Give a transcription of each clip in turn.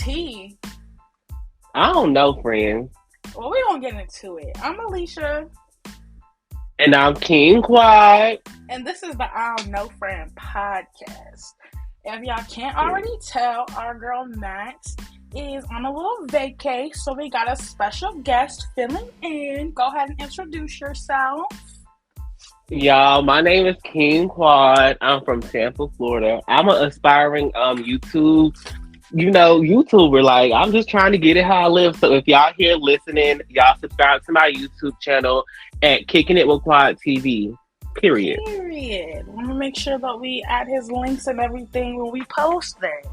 tea? I don't know, friend. Well, we gonna get into it. I'm Alicia. And I'm Kiing Quad. And this is the I Don't Know Friend podcast. If y'all can't already tell, our girl Max is on a little vacay, so we got a special guest filling in. Go ahead and introduce yourself. Y'all, my name is Kiing Quad. I'm from Tampa, Florida. I'm an aspiring YouTuber. Like, I'm just trying to get it how I live. So if y'all here listening, y'all subscribe to my YouTube channel at Kicking It with Quad TV. Period. Want to make sure that we add his links and everything when we post this,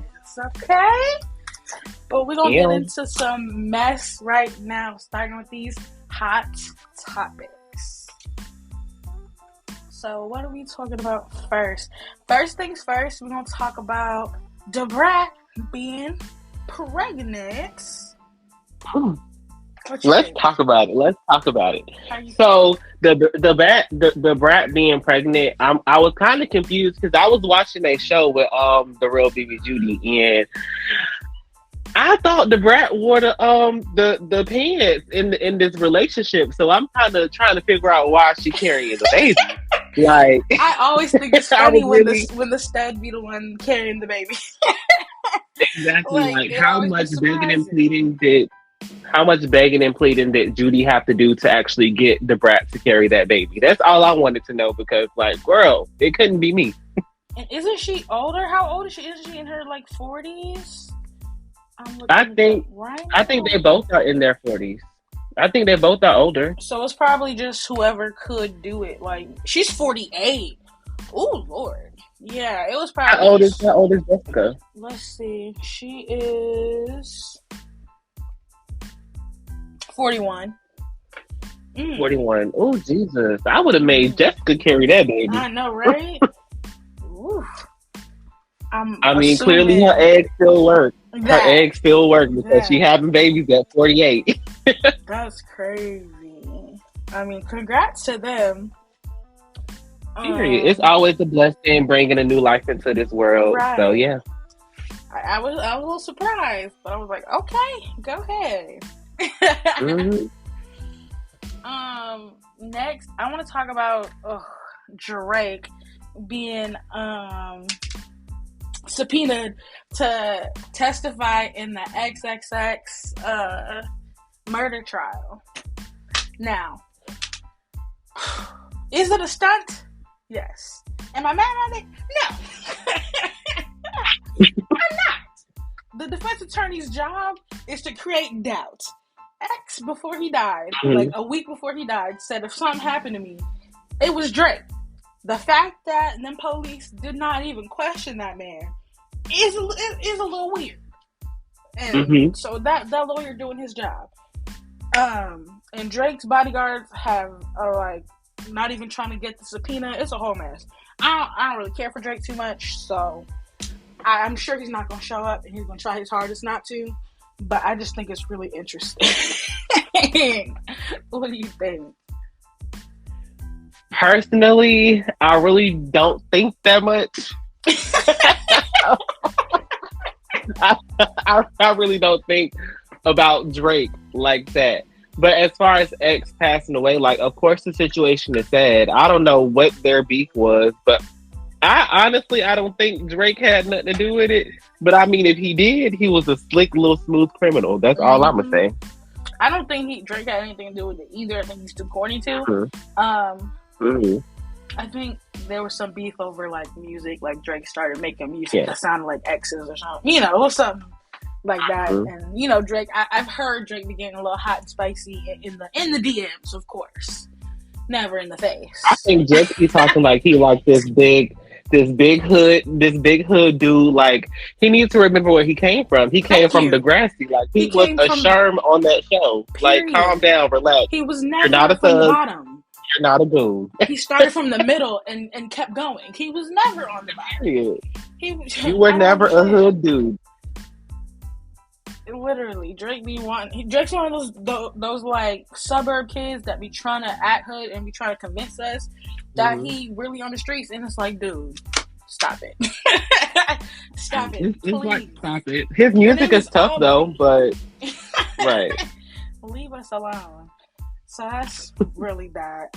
okay? But we're going to get into some mess right now, starting with these hot topics. So what are we talking about first? First things first, we're going to talk about DaBrat being pregnant. Let's talk about it. So the brat being pregnant, I was kind of confused because I was watching a show with the real baby Judy, and I thought the brat wore the pants in this relationship. So I'm kind of trying to figure out why she carrying the baby. Like, I always think it's funny when the stud be the one carrying the baby. Exactly. Like how much begging and pleading did Judy have to do to actually get DaBrat to carry that baby? That's all I wanted to know, because, like, girl, it couldn't be me. And isn't she older? How old is she? Isn't she in her 40s? I think they both are in their 40s. I think they both are older. So it's probably just whoever could do it. Like, she's 48. Oh Lord. Yeah, it was probably. How old is Jessica? Let's see. She is 41. 41. Oh, Jesus. I would have made Jessica carry that baby. I know, right? Oof. I mean, clearly her eggs still work. Her eggs still work because she having babies at 48. That's crazy. I mean, congrats to them. Period. It's always a blessing bringing a new life into this world. Right. So, yeah. I was a little surprised, but I was like, okay, go ahead. Next, I want to talk about Drake being subpoenaed to testify in the XXX murder trial. Now, is it a stunt? Yes. Am I mad at it? No. I'm not. The defense attorney's job is to create doubt. X, before he died, like a week before he died, said if something happened to me, it was Drake. The fact that them police did not even question that man is a little weird. And so that lawyer doing his job. And Drake's bodyguards have not even trying to get the subpoena. It's a whole mess. I don't really care for Drake too much, so I'm sure he's not going to show up, and he's going to try his hardest not to. But I just think it's really interesting. What do you think? Personally, I really don't think that much. I really don't think about Drake like that. But as far as X passing away, like, of course the situation is sad. I don't know what their beef was, but I don't think Drake had nothing to do with it. But I mean, if he did, he was a slick, little smooth criminal. That's all I'm gonna say. I don't think Drake had anything to do with it either. I think he's too corny too. I think there was some beef over like music. Like Drake started making music that sounded like X's or something. Or something like that. And Drake. I've heard Drake be getting a little hot and spicy in the DMs, of course. Never in the face. I think Drake be talking like he like this big hood dude. Like, he needs to remember where he came from. He came from Degrassi. Like, he was a Sherm on that show. Period. Like, calm down, relax. He was never from the bottom. You're not a goon. He started from the middle and kept going. He was never on the bottom. You were never a hood dude. Literally, Drake's one of those like suburb kids that be trying to act hood and be trying to convince us that he really on the streets, and it's like, dude, Stop it. Stop it, It's please. like, stop it. His music is tough though, but right. Leave us alone. So that's really bad.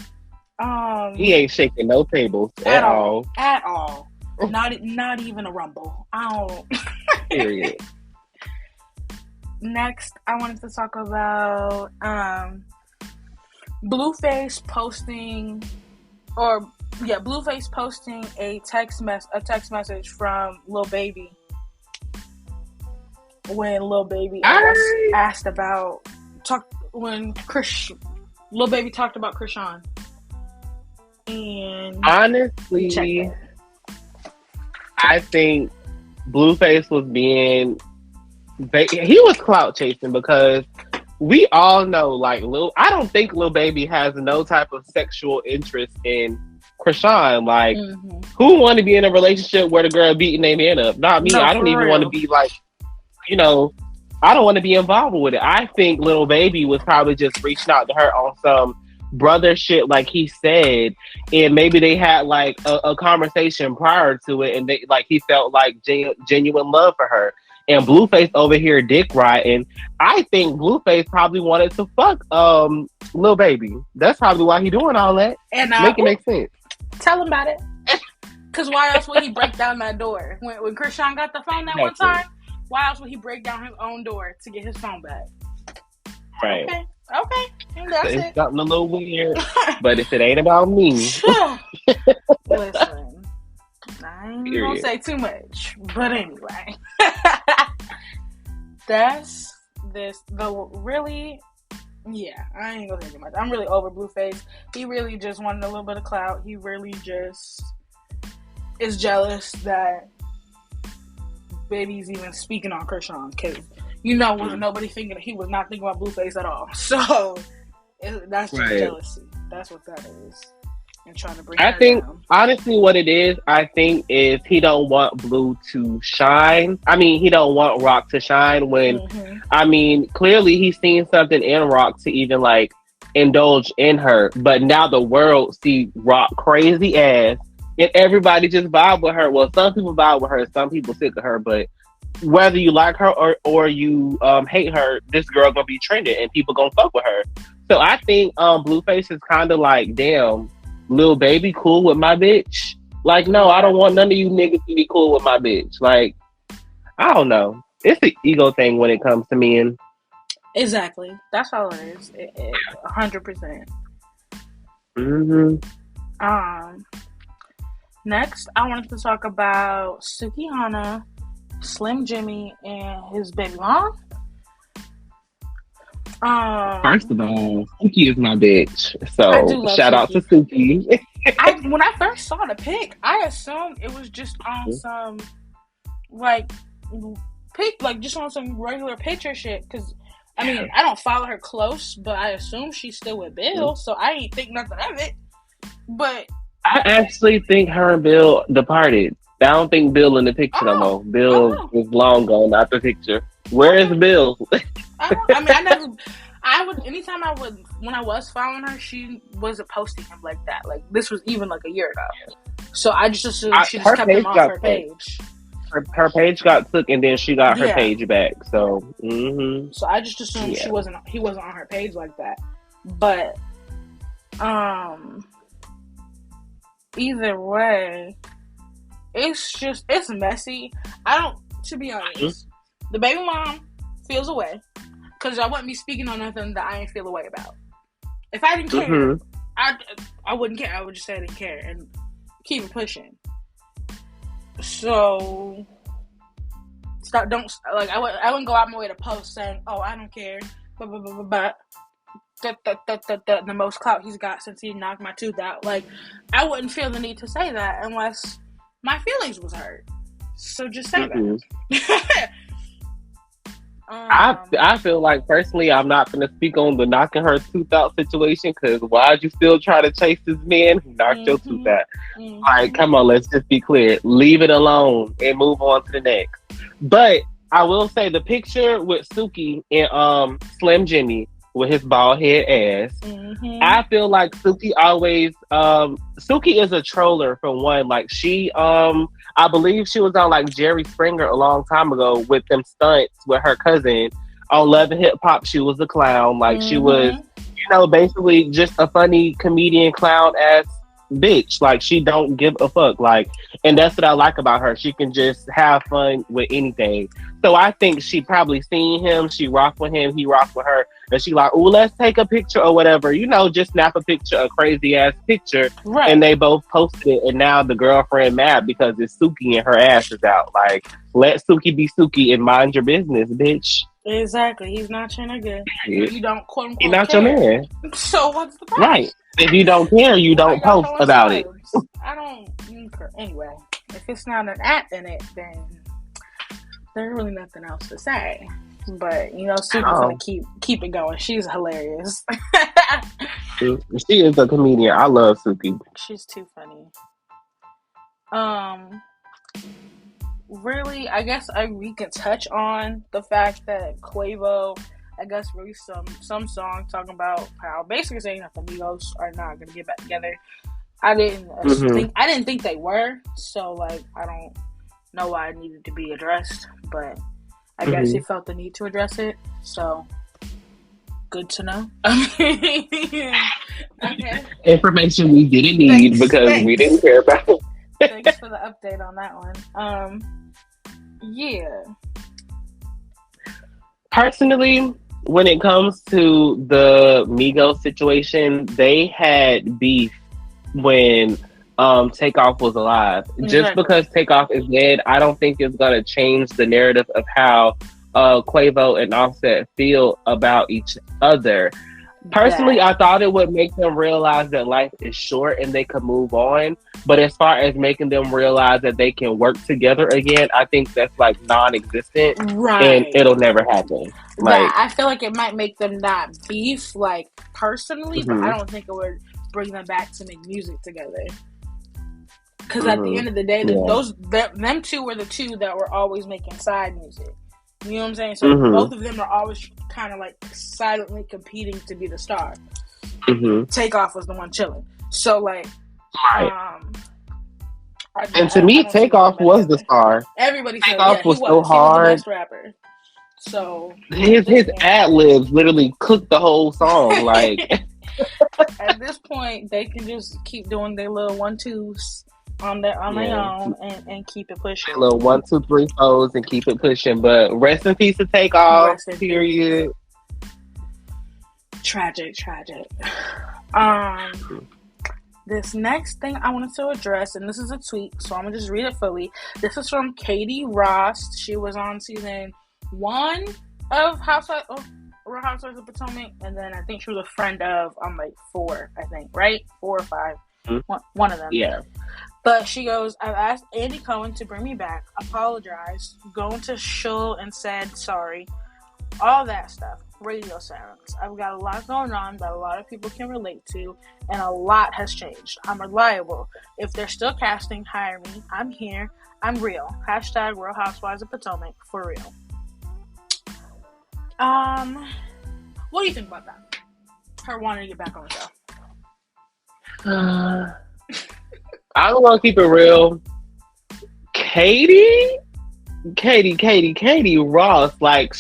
He ain't shaking no tables at all. At all. Not even a rumble. I don't. Period. Next, I wanted to talk about Blueface posting a text message from Lil Baby when Lil Baby asked about Lil Baby talked about Krishan. And honestly, I think Blueface was he was clout chasing because we all know, like, I don't think Lil Baby has no type of sexual interest in Krishan. Like, who want to be in a relationship where the girl beating their man up? Not me. No, I don't even want to be like, I don't want to be involved with it. I think Lil Baby was probably just reaching out to her on some brother shit, like he said, and maybe they had like a conversation prior to it, and he felt like genuine love for her. And Blueface over here dick riding. I think Blueface probably wanted to fuck Lil Baby. That's probably why he doing all that. And make it make sense. Tell him about it. Because why else would he break down that door? When Krishan got the phone that one time, why else would he break down his own door to get his phone back? Right. Okay. And that's it's something a little weird. But if it ain't about me. Listen. I ain't gonna say too much, but anyway, that's this. I ain't gonna say too much. I'm really over Blueface. He really just wanted a little bit of clout. He really just is jealous that Baby's even speaking on Krishan, because wasn't nobody thinking, he was not thinking about Blueface at all. So that's just jealousy. That's what that is. And trying to bring honestly what it is, is he don't want Blue to shine. I mean, he don't want RHOP to shine when clearly he's seen something in RHOP to even like indulge in her. But now the world see RHOP crazy ass and everybody just vibe with her. Well, some people vibe with her, some people sick of her, but whether you like her or you hate her, this girl gonna be trending and people gonna fuck with her. So I think Blueface is kind of like, damn, Lil Baby cool with my bitch? Like, no, I don't want none of you niggas to be cool with my bitch. Like, I don't know. It's an ego thing when it comes to men. Exactly. That's all it is. 100%. Next, I wanted to talk about Sukihana, Slim Jimmy, and his baby mom. First of all, Suki is my bitch. So shout out to Suki. When I first saw the pic, I assumed it was just on some just on some regular picture shit. Because I don't follow her close, but I assume she's still with Bill, so I ain't think nothing of it. But I actually think her and Bill departed. I don't think Bill in the picture no more. Bill is long gone out the picture. Where is Bill? When I was following her, she wasn't posting him like that. Like, this was even like a year ago. So I just assumed she just kept him off her page. Her page got took, and then she got her page back. So, So I just assumed he wasn't on her page like that. But, either way, it's messy. To be honest, the baby mom feels away. Because I wouldn't be speaking on nothing that I ain't feel a way about. If I didn't care, I wouldn't care. I would just say I didn't care and keep it pushing. So, I wouldn't go out my way to post saying, "Oh, I don't care," but the most clout he's got since he knocked my tooth out. Like, I wouldn't feel the need to say that unless my feelings was hurt. So just say that. I feel like, personally, I'm not going to speak on the knocking her tooth out situation, because why'd you still try to chase this man who knocked your tooth out? Like, come on, let's just be clear. Leave it alone and move on to the next. But I will say the picture with Suki and Slim Jimmy with his bald head ass. Mm-hmm. I feel like Suki always Suki is a troller for one. Like she I believe she was on like Jerry Springer a long time ago with them stunts with her cousin on Love and Hip Hop. She was a clown. Like she was, basically just a funny comedian clown ass bitch. Like she don't give a fuck. Like, and that's what I like about her. She can just have fun with anything. So I think she probably seen him. She rocked with him. He rocked with her. And she like, oh, let's take a picture or whatever. Just snap a picture, a crazy ass picture. Right. And they both posted it. And now the girlfriend mad because it's Suki and her ass is out. Like, let Suki be Suki and mind your business, bitch. Exactly. He's not your nigga. You don't quote unquote He's not care. your man. So what's the problem? Right. If you don't care, you don't post about it. I don't anyway. If it's not an act in it, then there's really nothing else to say. But Suki's gonna keep it going. She's hilarious. She is a comedian. I love Suki. She's too funny. Really, I guess we can touch on the fact that Quavo, I guess, released some song talking about how basically saying that the Migos are not gonna get back together. I didn't think they were, so like I don't know why it needed to be addressed, but I guess he felt the need to address it. So good to know. Okay. Information we didn't need because we didn't care about it. Thanks for the update on that one. Yeah. Personally, when it comes to the Migos situation, they had beef when Takeoff was alive. Exactly. Just because Takeoff is dead, I don't think it's gonna change the narrative of how Quavo and Offset feel about each other. Personally, I thought it would make them realize that life is short and they could move on. But as far as making them realize that they can work together again, I think that's like non-existent. Right. And it'll never happen. Like, I feel like it might make them not beef, like, personally, but I don't think it would bring them back to make music together. Because at the end of the day, them two were the two that were always making side music. You know what I'm saying? So both of them are always kind of like silently competing to be the star. Takeoff was the one chilling. So like, and to me, Takeoff was the star. Everybody said Takeoff was so hard. He was the best rapper. So his ad libs literally cooked the whole song. Like at this point, they can just keep doing their little 1-2s on their own and keep it pushing. A little 1, 2, 3, 4s and keep it pushing. But rest in peace to Takeoff. Period. Tragic. This next thing I wanted to address, and this is a tweet, so I'm gonna just read it fully. This is from Katie Ross. She was on season 1 of Real Housewives of Potomac, and then I think she was a friend of 4, I think, right? 4 or 5. One of them. Yeah. But she goes, I've asked Andy Cohen to bring me back, apologized, gone to Shul and said sorry, all that stuff. Radio silence. I've got a lot going on that a lot of people can relate to, and a lot has changed. I'm reliable. If they're still casting, hire me. I'm here. I'm real. Hashtag Real Housewives of Potomac for real. What do you think about that? Her wanting to get back on the show. I don't want to keep it real. Katie Ross, like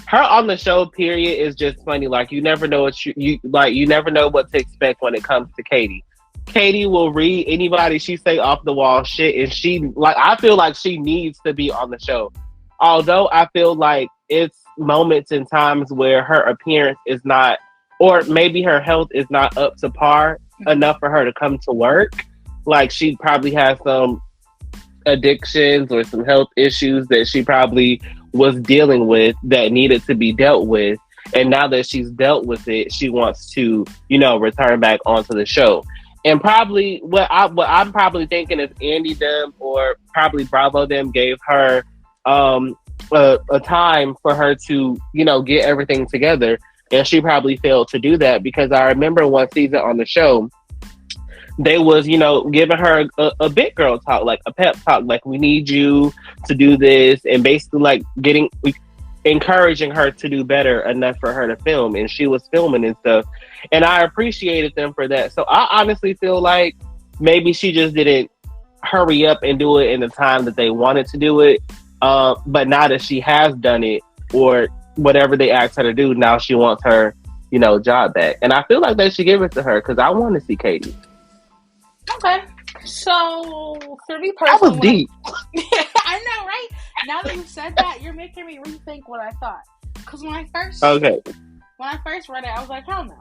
her on the show period is just funny. Like you never know what you never know what to expect when it comes to Katie. Katie will read anybody she say off the wall shit, and I feel like she needs to be on the show. Although I feel like it's moments and times where her appearance is not, or maybe her health is not up to par enough for her to come to work. Like she probably has some addictions or some health issues that she probably was dealing with that needed to be dealt with. And now that she's dealt with it, she wants to, return back onto the show. And probably what I'm probably thinking is Andy them or probably Bravo them gave her a time for her to, get everything together. And she probably failed to do that, because I remember one season on the show, they was, giving her a big girl talk, like a pep talk, like we need you to do this, and basically like getting encouraging her to do better enough for her to film, and she was filming and stuff, and I appreciated them for that. So I honestly feel like maybe she just didn't hurry up and do it in the time that they wanted to do it, but now that she has done it, or whatever they asked her to do, now she wants her, job back, and I feel like they should give it to her because I want to see Katie. Okay, so for me That was personally, deep. I know, right? Now that you said that, you're making me rethink what I thought. Because when I first read it, I was like, hell no.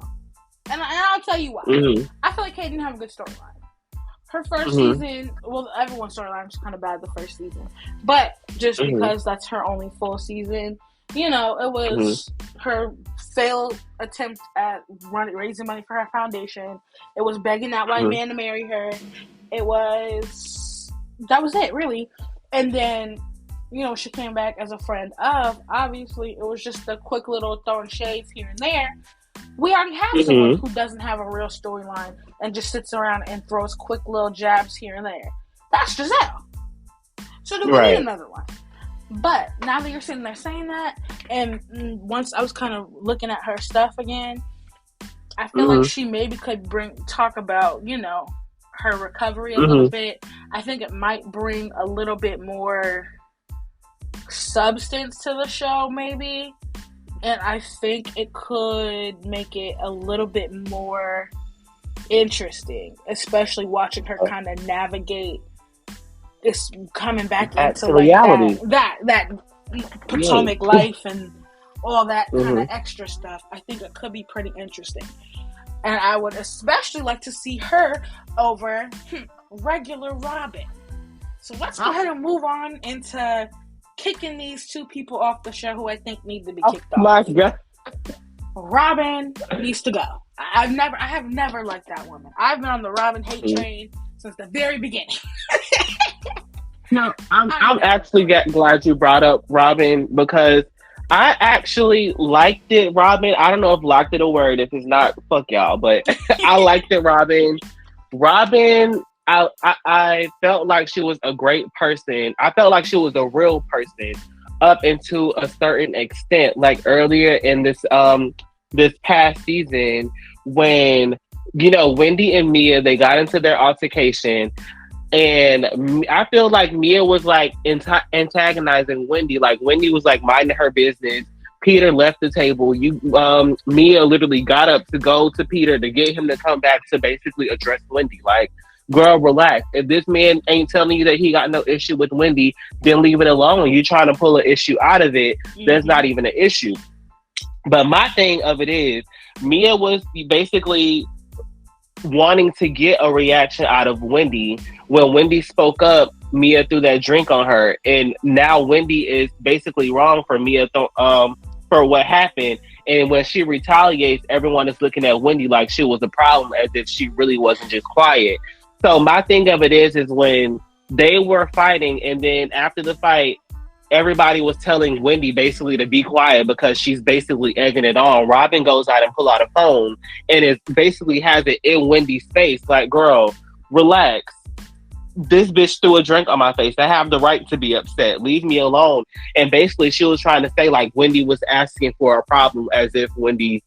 And I'll tell you why. Mm-hmm. I feel like Katie didn't have a good storyline. Her first Mm-hmm. season, well, everyone's storyline was kind of bad the first season, but just because that's her only full season, it was her failed attempt at raising money for her foundation. It was begging that white man to marry her. That was it, really. And then, she came back as a friend of. Obviously, it was just a quick little throwing shades here and there. We already have someone who doesn't have a real storyline and just sits around and throws quick little jabs here and there. That's Giselle. So do we need another one? But now that you're sitting there saying that, and once I was kind of looking at her stuff again, I feel like she maybe could talk about, her recovery a little bit. I think it might bring a little bit more substance to the show, maybe. And I think it could make it a little bit more interesting, especially watching her kind of navigate this coming back into reality. That Potomac life and all that kind of extra stuff. I think it could be pretty interesting. And I would especially like to see her over regular Robin. So let's go ahead and move on into kicking these two people off the show who I think need to be kicked off. My God. Robin needs to go. I have never liked that woman. I've been on the Robin hate train since the very beginning. No, I'm actually glad you brought up Robin because I actually liked it, Robin. I don't know if liked it a word. If it's not, fuck y'all. But I liked it, Robin. Robin, I felt like she was a great person. I felt like she was a real person up into a certain extent. Like earlier in this past season when, Wendy and Mia, they got into their altercation. And I feel like Mia was like antagonizing Wendy. Like Wendy was like minding her business. Peter left the table. Mia literally got up to go to Peter to get him to come back to basically address Wendy. Like, girl, relax. If this man ain't telling you that he got no issue with Wendy, then leave it alone. You trying to pull an issue out of it. That's not even an issue. But my thing of it is, Mia was basically wanting to get a reaction out of Wendy. When Wendy spoke up, Mia threw that drink on her, and now Wendy is basically wrong for Mia for what happened. And when she retaliates, everyone is looking at Wendy like she was a problem, as if she really wasn't just quiet. So my thing of it is when they were fighting, and then after the fight, everybody was telling Wendy basically to be quiet because she's basically egging it on. Robin goes out and pull out a phone and it basically has it in Wendy's face. Like, girl, relax. This bitch threw a drink on my face. I have the right to be upset. Leave me alone. And basically she was trying to say like Wendy was asking for a problem, as if Wendy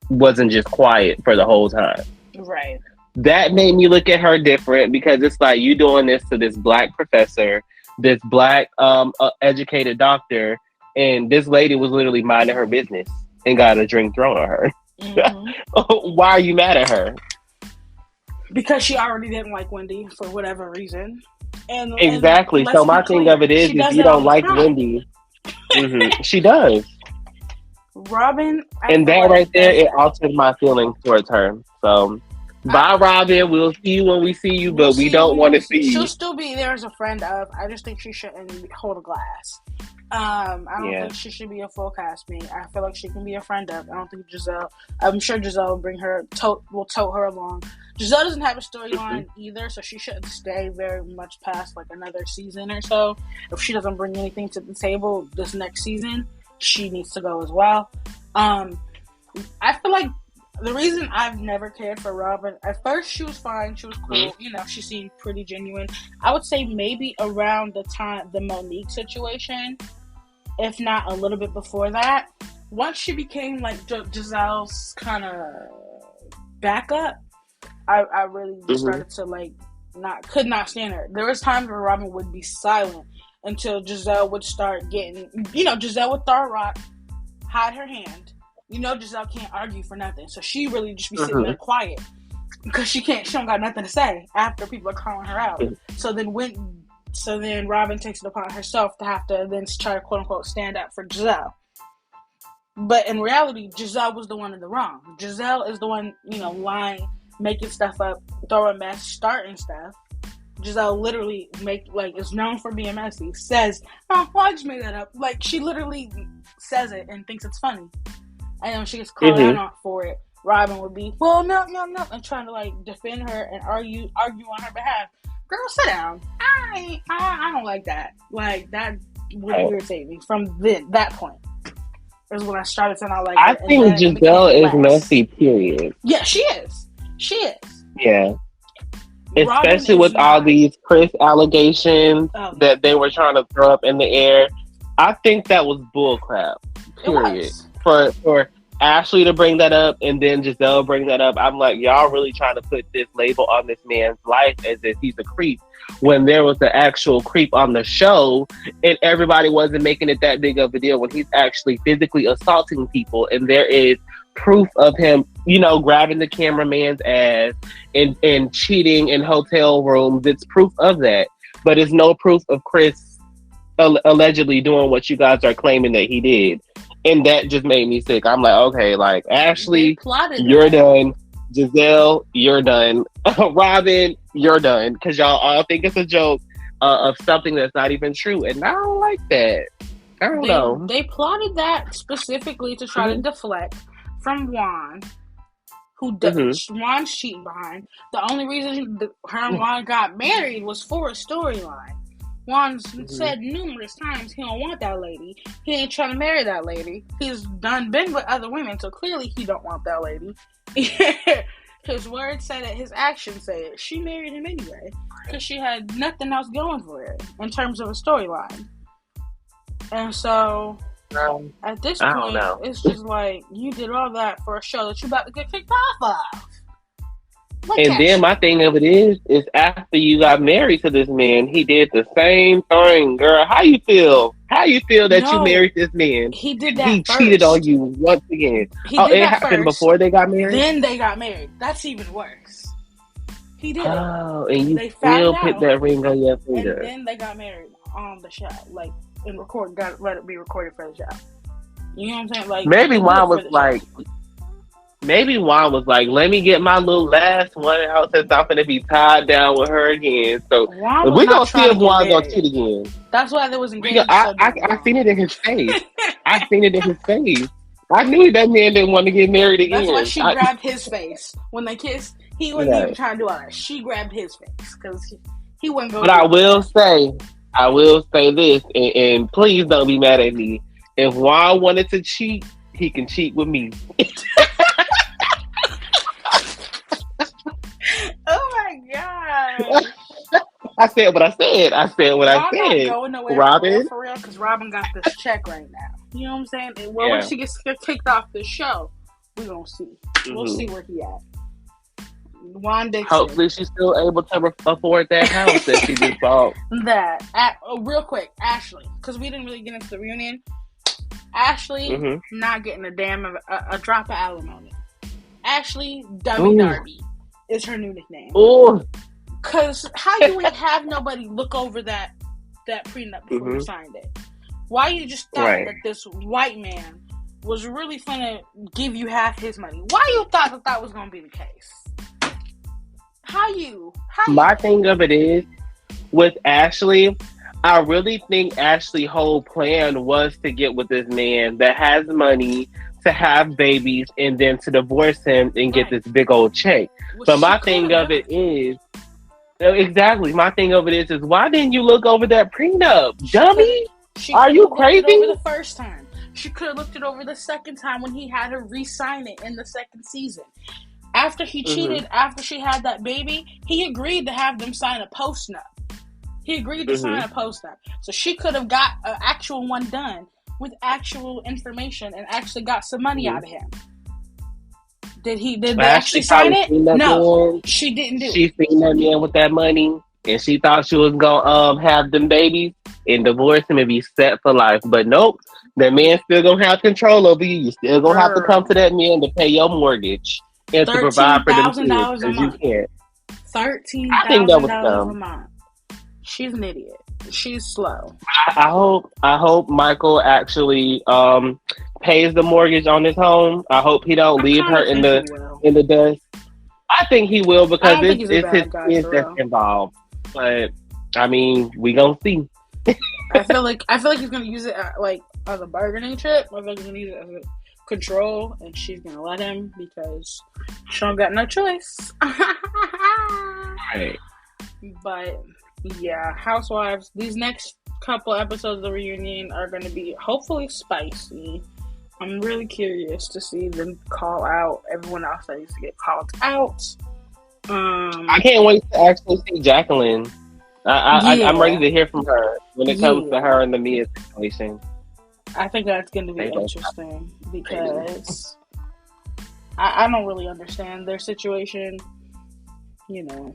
wasn't just quiet for the whole time. Right. That made me look at her different because it's like, you doing this to this black professor, this black educated doctor, and this lady was literally minding her business and got a drink thrown at her. Why are you mad at her? Because she already didn't like Wendy for whatever reason. And exactly. So my thing of it is, if you don't like Wendy, she does. Robin, and that right there, it altered my feelings towards her. So, bye, Robin. We'll see you when we see you, but we don't want to see you. She'll still be there as a friend of. I just think she shouldn't hold a glass. I don't think she should be a full castmate. I feel like she can be a friend of. I don't think Giselle. I'm sure Giselle will bring her. Will tote her along. Giselle doesn't have a storyline either, so she shouldn't stay very much past like another season or so. If she doesn't bring anything to the table this next season, she needs to go as well. I feel like the reason I've never cared for Robin, at first she was fine, she was cool, she seemed pretty genuine. I would say maybe around the time the Monique situation, if not a little bit before that. Once she became like Giselle's kind of backup, I really started to like could not stand her. There was times where Robin would be silent until Giselle would start getting, Giselle would throw a rock, hide her hand. Giselle can't argue for nothing, so she really just be sitting there quiet because she don't got nothing to say after people are calling her out. So then Robin takes it upon herself to have to then try to quote unquote stand up for Giselle. But in reality, Giselle was the one in the wrong. Giselle is the one, lying, making stuff up, throwing mess, starting stuff. Giselle literally is known for being messy. Says, "Oh, well, I just made that up." Like, she literally says it and thinks it's funny. And when she gets called out for it, Robin would be, "Well, no," and trying to defend her and argue on her behalf. Girl, sit down. I don't like that. Like, that would irritate me from that point. Is when I started to not like I think Giselle is messy, period. Yeah, she is. She is. Yeah. Especially with all these Chris allegations that they were trying to throw up in the air. I think that was bullcrap, period. For Ashley to bring that up and then Giselle bring that up, I'm like, y'all really trying to put this label on this man's life as if he's a creep, when there was the actual creep on the show and everybody wasn't making it that big of a deal when he's actually physically assaulting people, and there is proof of him, grabbing the cameraman's ass and cheating in hotel rooms. It's proof of that, but it's no proof of Chris allegedly doing what you guys are claiming that he did. And that just made me sick. I'm like, okay, like, Ashley, you're done. Giselle, you're done. Robin, you're done. Because y'all all think it's a joke of something that's not even true. And I don't like that. I don't know. They plotted that specifically to try to deflect from Juan, who Juan's cheating behind. The only reason her and Juan got married was for a storyline. Juan said numerous times he don't want that lady. He ain't trying to marry that lady. He's been with other women, so clearly he don't want that lady. His words say it, his actions say it. She married him anyway because she had nothing else going for her in terms of a storyline. And so at this point, it's just like, you did all that for a show that you about to get kicked off of. And then my thing of it is after you got married to this man, he did the same thing. Girl, how you feel? How you feel that you married this man? He did that He first. cheated on you once again. It happened first, before they got married? Then they got married. That's even worse. He did it. Oh, and you still put that ring on your finger. And then they got married on the show. And let it be recorded for the show. You know what I'm saying? Like, maybe Juan was like, let me get my little last one out since I'm going to be tied down with her again. So we're going to see if Juan's going to cheat again. That's why there was engaged. I seen it in his face. I seen it in his face. I knew that man didn't want to get married again. That's why she grabbed his face. When they kissed, he wasn't even trying to do all that. She grabbed his face because he wasn't going to. But I will say this, and please don't be mad at me. If Juan wanted to cheat, he can cheat with me. Oh my god! I said what I said. I said what I said. Not going nowhere Robin, for real, because Robin got this check right now. You know what I'm saying? And when she gets kicked off the show, we're gonna see. We'll see where he at. Juan Dixon. Hopefully, she's still able to afford that house that she just bought. Real quick, Ashley, because we didn't really get into the reunion. Ashley not getting a drop of alimony. Ashley Dummy Darby is her new nickname. Ooh. Cause how you would have nobody look over that prenup before you signed it? Why you just thought that this white man was really gonna give you half his money? Why you thought that was gonna be the case? My thing of it is with Ashley, I really think Ashley's whole plan was to get with this man that has money, to have babies, and then to divorce him and get this big old check. Well, but my thing of it is, my thing of it is why didn't you look over that prenup, dummy? Are you crazy? Over the first time, she could have looked it over the second time when he had her re-sign it in the second season. After he cheated, after she had that baby, he agreed to have them sign a post-nup. He agreed to sign a post-nup. So she could have got an actual one done with actual information and actually got some money out of him. Did they actually sign it? No, she didn't do it. She seen that man with that money, and she thought she was gonna have them babies and divorce him and be set for life. But nope, that man still gonna have control over you. You still gonna have to come to that man to pay your mortgage and to provide for them kids, because you can't. $13,000 a month. She's an idiot. She's slow. I hope Michael actually pays the mortgage on his home. I hope he don't leave her in the dust. I think he will, because it's his kids that's involved. But I mean, we gonna see. I feel like he's gonna use it as a bargaining chip. I feel like he's gonna use it as a control, and she's gonna let him because she don't got no choice. Right. But yeah, Housewives. These next couple episodes of the reunion are going to be hopefully spicy. I'm really curious to see them call out everyone else that needs to get called out. I can't wait to actually see Jacqueline. I'm ready to hear from her when it comes to her and the Mia situation. I think that's going to be interesting because I don't really understand their situation. You know,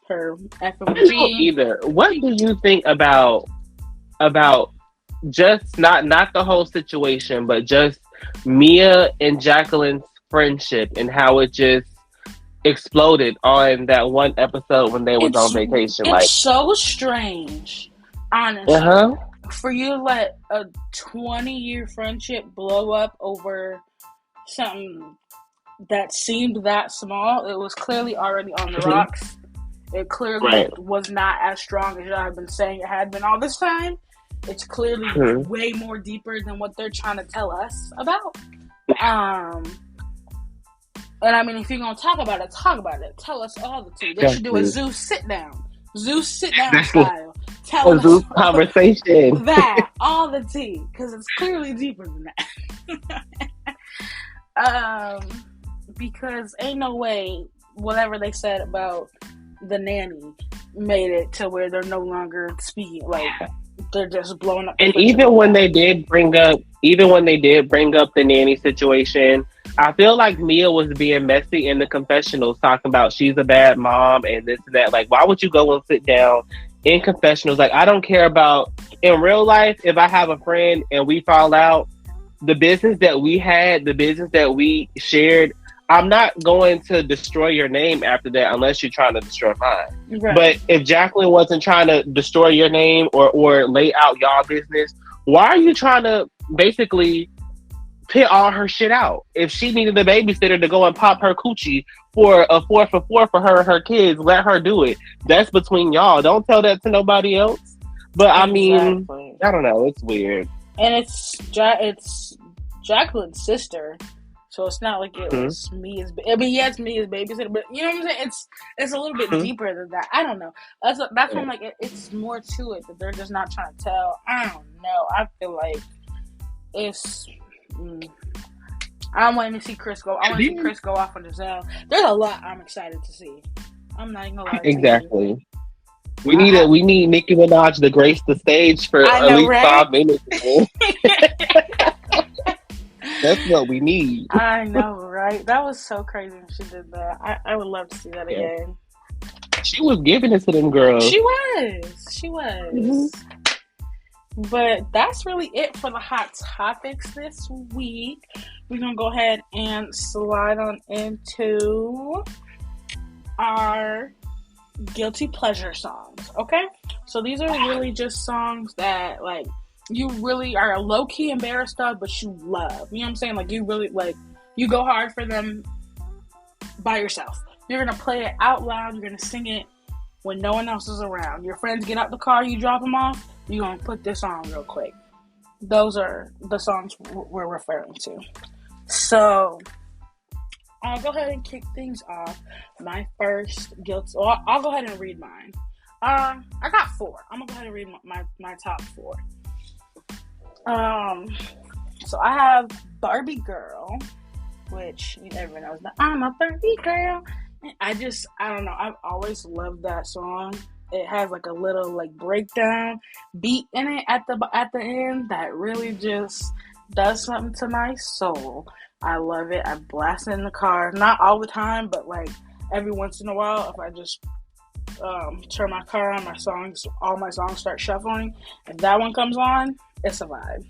her FMG. Either. What do you think about just not the whole situation, but just Mia and Jacqueline's friendship and how it just exploded on that one episode when they was on vacation? It's so strange, honestly. For you to let a 20-year friendship blow up over something that seemed that small. It was clearly already on the rocks. It clearly was not as strong as y'all have been saying it had been all this time. It's clearly way more deeper than what they're trying to tell us about. And I mean, if you're going to talk about it, talk about it. Tell us all the tea. They should do a Zeus sit down. Zeus sit down style. Tell us Zeus conversation. That, all the tea. Because it's clearly deeper than that. Because ain't no way whatever they said about the nanny made it to where they're no longer speaking. Like, they're just blowing up. And even when they did bring up the nanny situation, I feel like Mia was being messy in the confessionals, talking about she's a bad mom and this and that. Like, why would you go and sit down in confessionals? Like, I don't care about in real life. If I have a friend and we fall out, the business that we had, the business that we shared, I'm not going to destroy your name after that unless you're trying to destroy mine. Right. But if Jacqueline wasn't trying to destroy your name or lay out y'all business, why are you trying to basically pit all her shit out? If she needed a babysitter to go and pop her coochie for a 4 for 4 for her and her kids, let her do it. That's between y'all. Don't tell that to nobody else. But I mean, I don't know. It's weird. And it's Jacqueline's sister. So it's not like it was Mia's. I mean, yes, Mia's babysitter, but you know what I'm saying. It's a little bit deeper than that. I don't know. That's why I'm like, it's more to it that they're just not trying to tell. I don't know. I feel like it's. I'm waiting to see Chris go. I want to see Chris go off on his own. There's a lot I'm excited to see. I'm not even gonna lie. Exactly. We need Nicki Minaj to grace the stage for at least 5 minutes. That's what we need. I know, right? That was so crazy when she did that. I would love to see that again. She was giving it to them girls. She was. But that's really it for the hot topics this week. We're going to go ahead and slide on into our guilty pleasure songs, okay? So these are really just songs that, like, you really are low-key embarrassed of, but you love. You know what I'm saying? Like, you really, like, you go hard for them by yourself. You're going to play it out loud. You're going to sing it when no one else is around. Your friends get out the car, you drop them off, you're going to put this on real quick. Those are the songs we're referring to. So, I'll go ahead and kick things off. My first guilty... Well, I'll go ahead and read mine. I got 4. I'm going to go ahead and read my top 4. So I have Barbie Girl, which everyone knows that I'm a Barbie girl. I don't know. I've always loved that song. it has like a little like breakdown beat in it at the end that really just does something to my soul. I love it. I blast it in the car, not all the time, but like every once in a while, if I just turn my car on, all my songs start shuffling. If that one comes on, it's a vibe.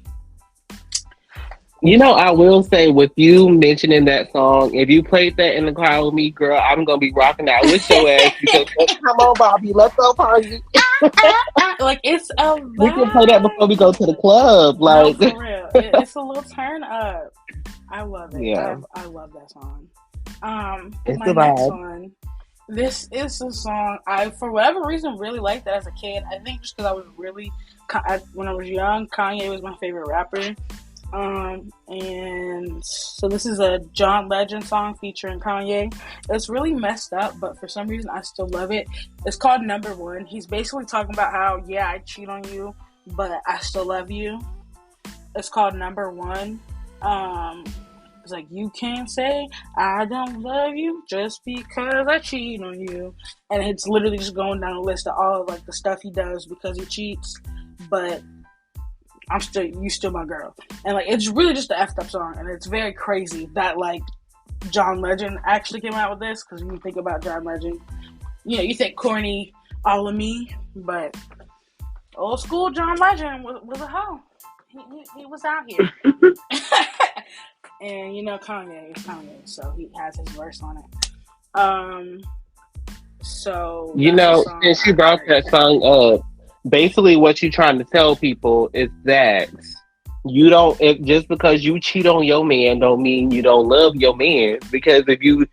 You know, I will say with you mentioning that song, if you played that in the car with me, girl, I'm gonna be rocking out with your ass because come on, Bobby, let's go party. Like it's a vibe. We can play that before we go to the club. Like, no, for real, it's a little turn up. I love it. Yeah, I love that song. it's My the next vibe. one. This is a song I, for whatever reason, really liked it as a kid. I think just because I was really, when I was young, Kanye was my favorite rapper. And so this is a John Legend song featuring Kanye. It's really messed up, but for some reason I still love it. It's called Number One. He's basically talking about how, yeah, I cheat on you, but I still love you. It's called Number One. It's like, you can't say I don't love you just because I cheat on you. And it's literally just going down a list of all of like the stuff he does because he cheats, but you still my girl. And like it's really just an effed up song, and it's very crazy that like John Legend actually came out with this, because when you think about John Legend, you know, you think corny all of me, but old school John Legend was a hoe. He was out here. And you know, Kanye is Kanye, so he has his verse on it. So You know, since you brought that song up, basically what you're trying to tell people is that you don't, just because you cheat on your man don't mean you don't love your man. Because if you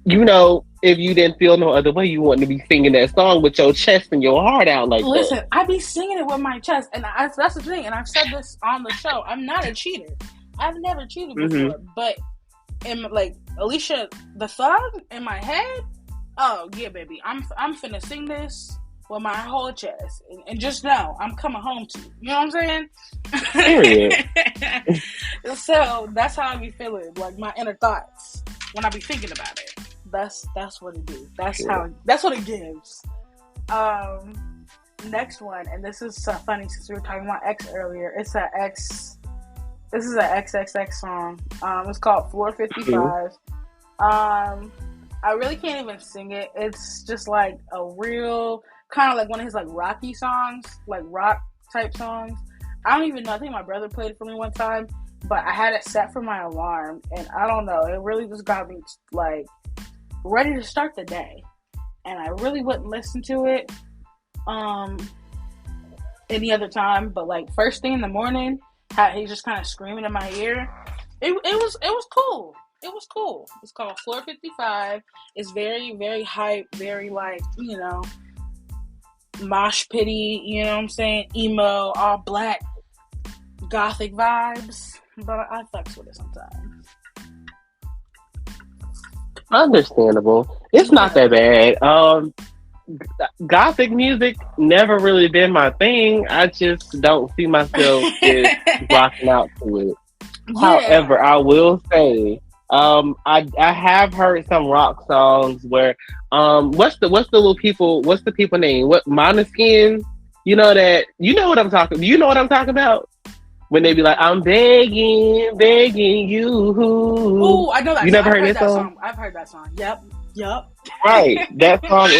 know, if you didn't feel no other way, you wouldn't be singing that song with your chest and your heart out like that. Listen, I be singing it with my chest, and that's the thing, and I've said this on the show. I'm not a cheater. I've never cheated before, but in like Alicia the Thug in my head, oh yeah, baby, I'm finna sing this with my whole chest, and just know I'm coming home to you. You know what I'm saying? Period. So that's how I be feeling, like my inner thoughts when I be thinking about it. That's what it do. That's what it gives. Next one, and this is so funny since we were talking about X earlier. It's an X. This is an XXX song. It's called 455. I really can't even sing it. It's just like a real kind of like one of his like rocky songs, like rock type songs. I don't even know. I think my brother played it for me one time, but I had it set for my alarm, and I don't know. It really just got me like ready to start the day, and I really wouldn't listen to it any other time. But like first thing in the morning, how he's just kind of screaming in my ear. It was cool. It was cool. It's called 455. It's very, very hype, very like, you know, mosh pity, you know what I'm saying? Emo, all black, gothic vibes. But I fucks with it sometimes. Understandable. It's not that bad. Gothic music never really been my thing. I just don't see myself just rocking out to it. Yeah. However, I will say, I have heard some rock songs where, what's the people name? What, Måneskin? You know what I'm talking. You know what I'm talking about? When they be like, I'm begging you. Ooh, I know that. You never heard that song? I've heard that song. Yep. Right. That song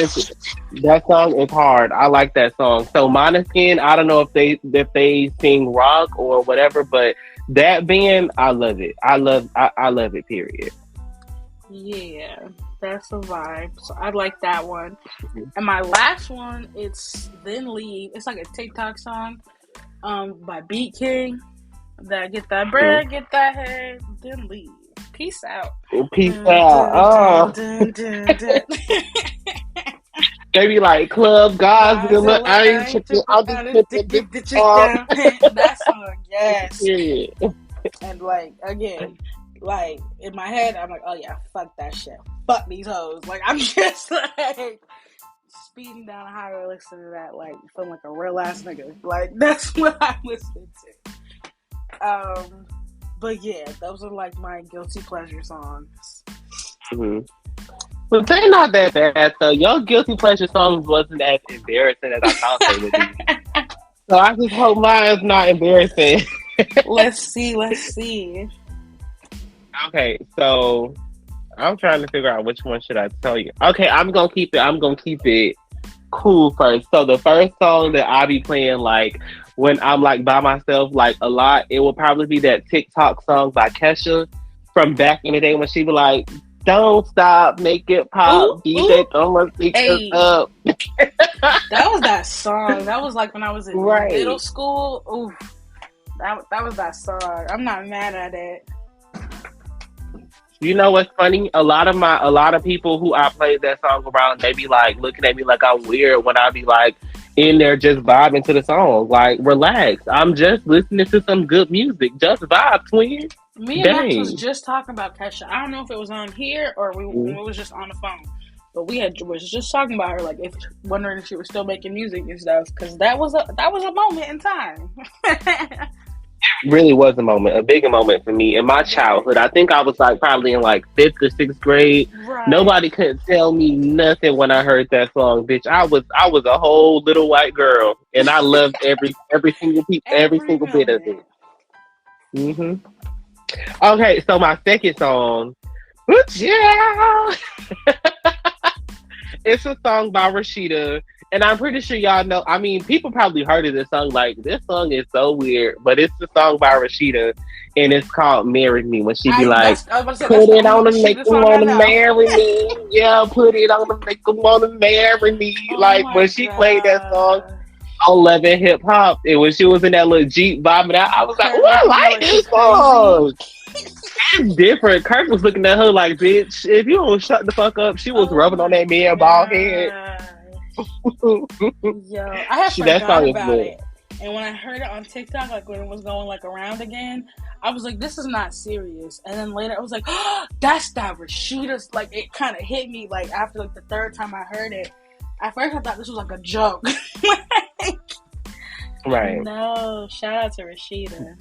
is hard. I like that song. So Måneskin, I don't know if they sing rock or whatever, but that band, I love it. I love it, period. Yeah, that's a vibe. So I like that one. And my last one, it's Then Leave. It's like a TikTok song by Beat King. That get that bread, get that head, then leave. Peace out. Peace out. They be like Club Godzilla. That song, yes. Yeah. And like again, like in my head, I'm like, oh yeah, fuck that shit. Fuck these hoes. Like I'm just like speeding down a highway listening to that, like feeling like a real ass nigga. Like that's what I'm listening to. But yeah, those are like my guilty pleasure songs. Mm-hmm. But they're not that bad though. Your guilty pleasure songs wasn't as embarrassing as I thought they would be. So I just hope mine's not embarrassing. Let's see. Let's see. Okay, so I'm trying to figure out which one should I tell you. Okay, I'm gonna keep it. I'm gonna keep it cool first. So the first song that I be playing like when I'm like by myself like a lot, it will probably be that TikTok song by Kesha from back in the day when she be like, "Don't stop, make it pop, DJ, don't speak up." That was that song. That was like when I was in middle school. Ooh, that was that song. I'm not mad at it. You know what's funny? A lot of people who I played that song around, they be like looking at me like I'm weird when I be like in there just vibing to the song. Like, relax. I'm just listening to some good music. Just vibe, twin. Me and Max was just talking about Kesha. I don't know if it was on here or we was just on the phone. But was just talking about her, like wondering if she was still making music and stuff, because that was a moment in time. It really was a bigger moment for me in my childhood. I think I was like probably in like 5th or 6th grade. Right. Nobody couldn't tell me nothing when I heard that song, bitch. I was a whole little white girl, and I loved every single bit of it. Mm-hmm. Okay, so my second song, yeah. It's a song by Rashida, and I'm pretty sure y'all know. I mean, people probably heard of this song. Like, this song is so weird, but it's a song by Rashida, and it's called "Marry Me." When she be like, "Put it on and make them wanna marry me." Yeah, put it on and make them wanna marry me. Like when she played that song on Love and Hip Hop, and when she was in that little Jeep bobbing out, I was like, "Oh, I like this song." It's different. Kirk was looking at her like, "Bitch, if you don't shut the fuck up," she was rubbing on that man bald head. Yo, I have forgot about it. And when I heard it on TikTok, like when it was going like around again, I was like, "This is not serious." And then later, I was like, "Oh, that's that Rashida's." Like it kind of hit me like after like the third time I heard it. At first, I thought this was like a joke. Right. No, shout out to Rashida.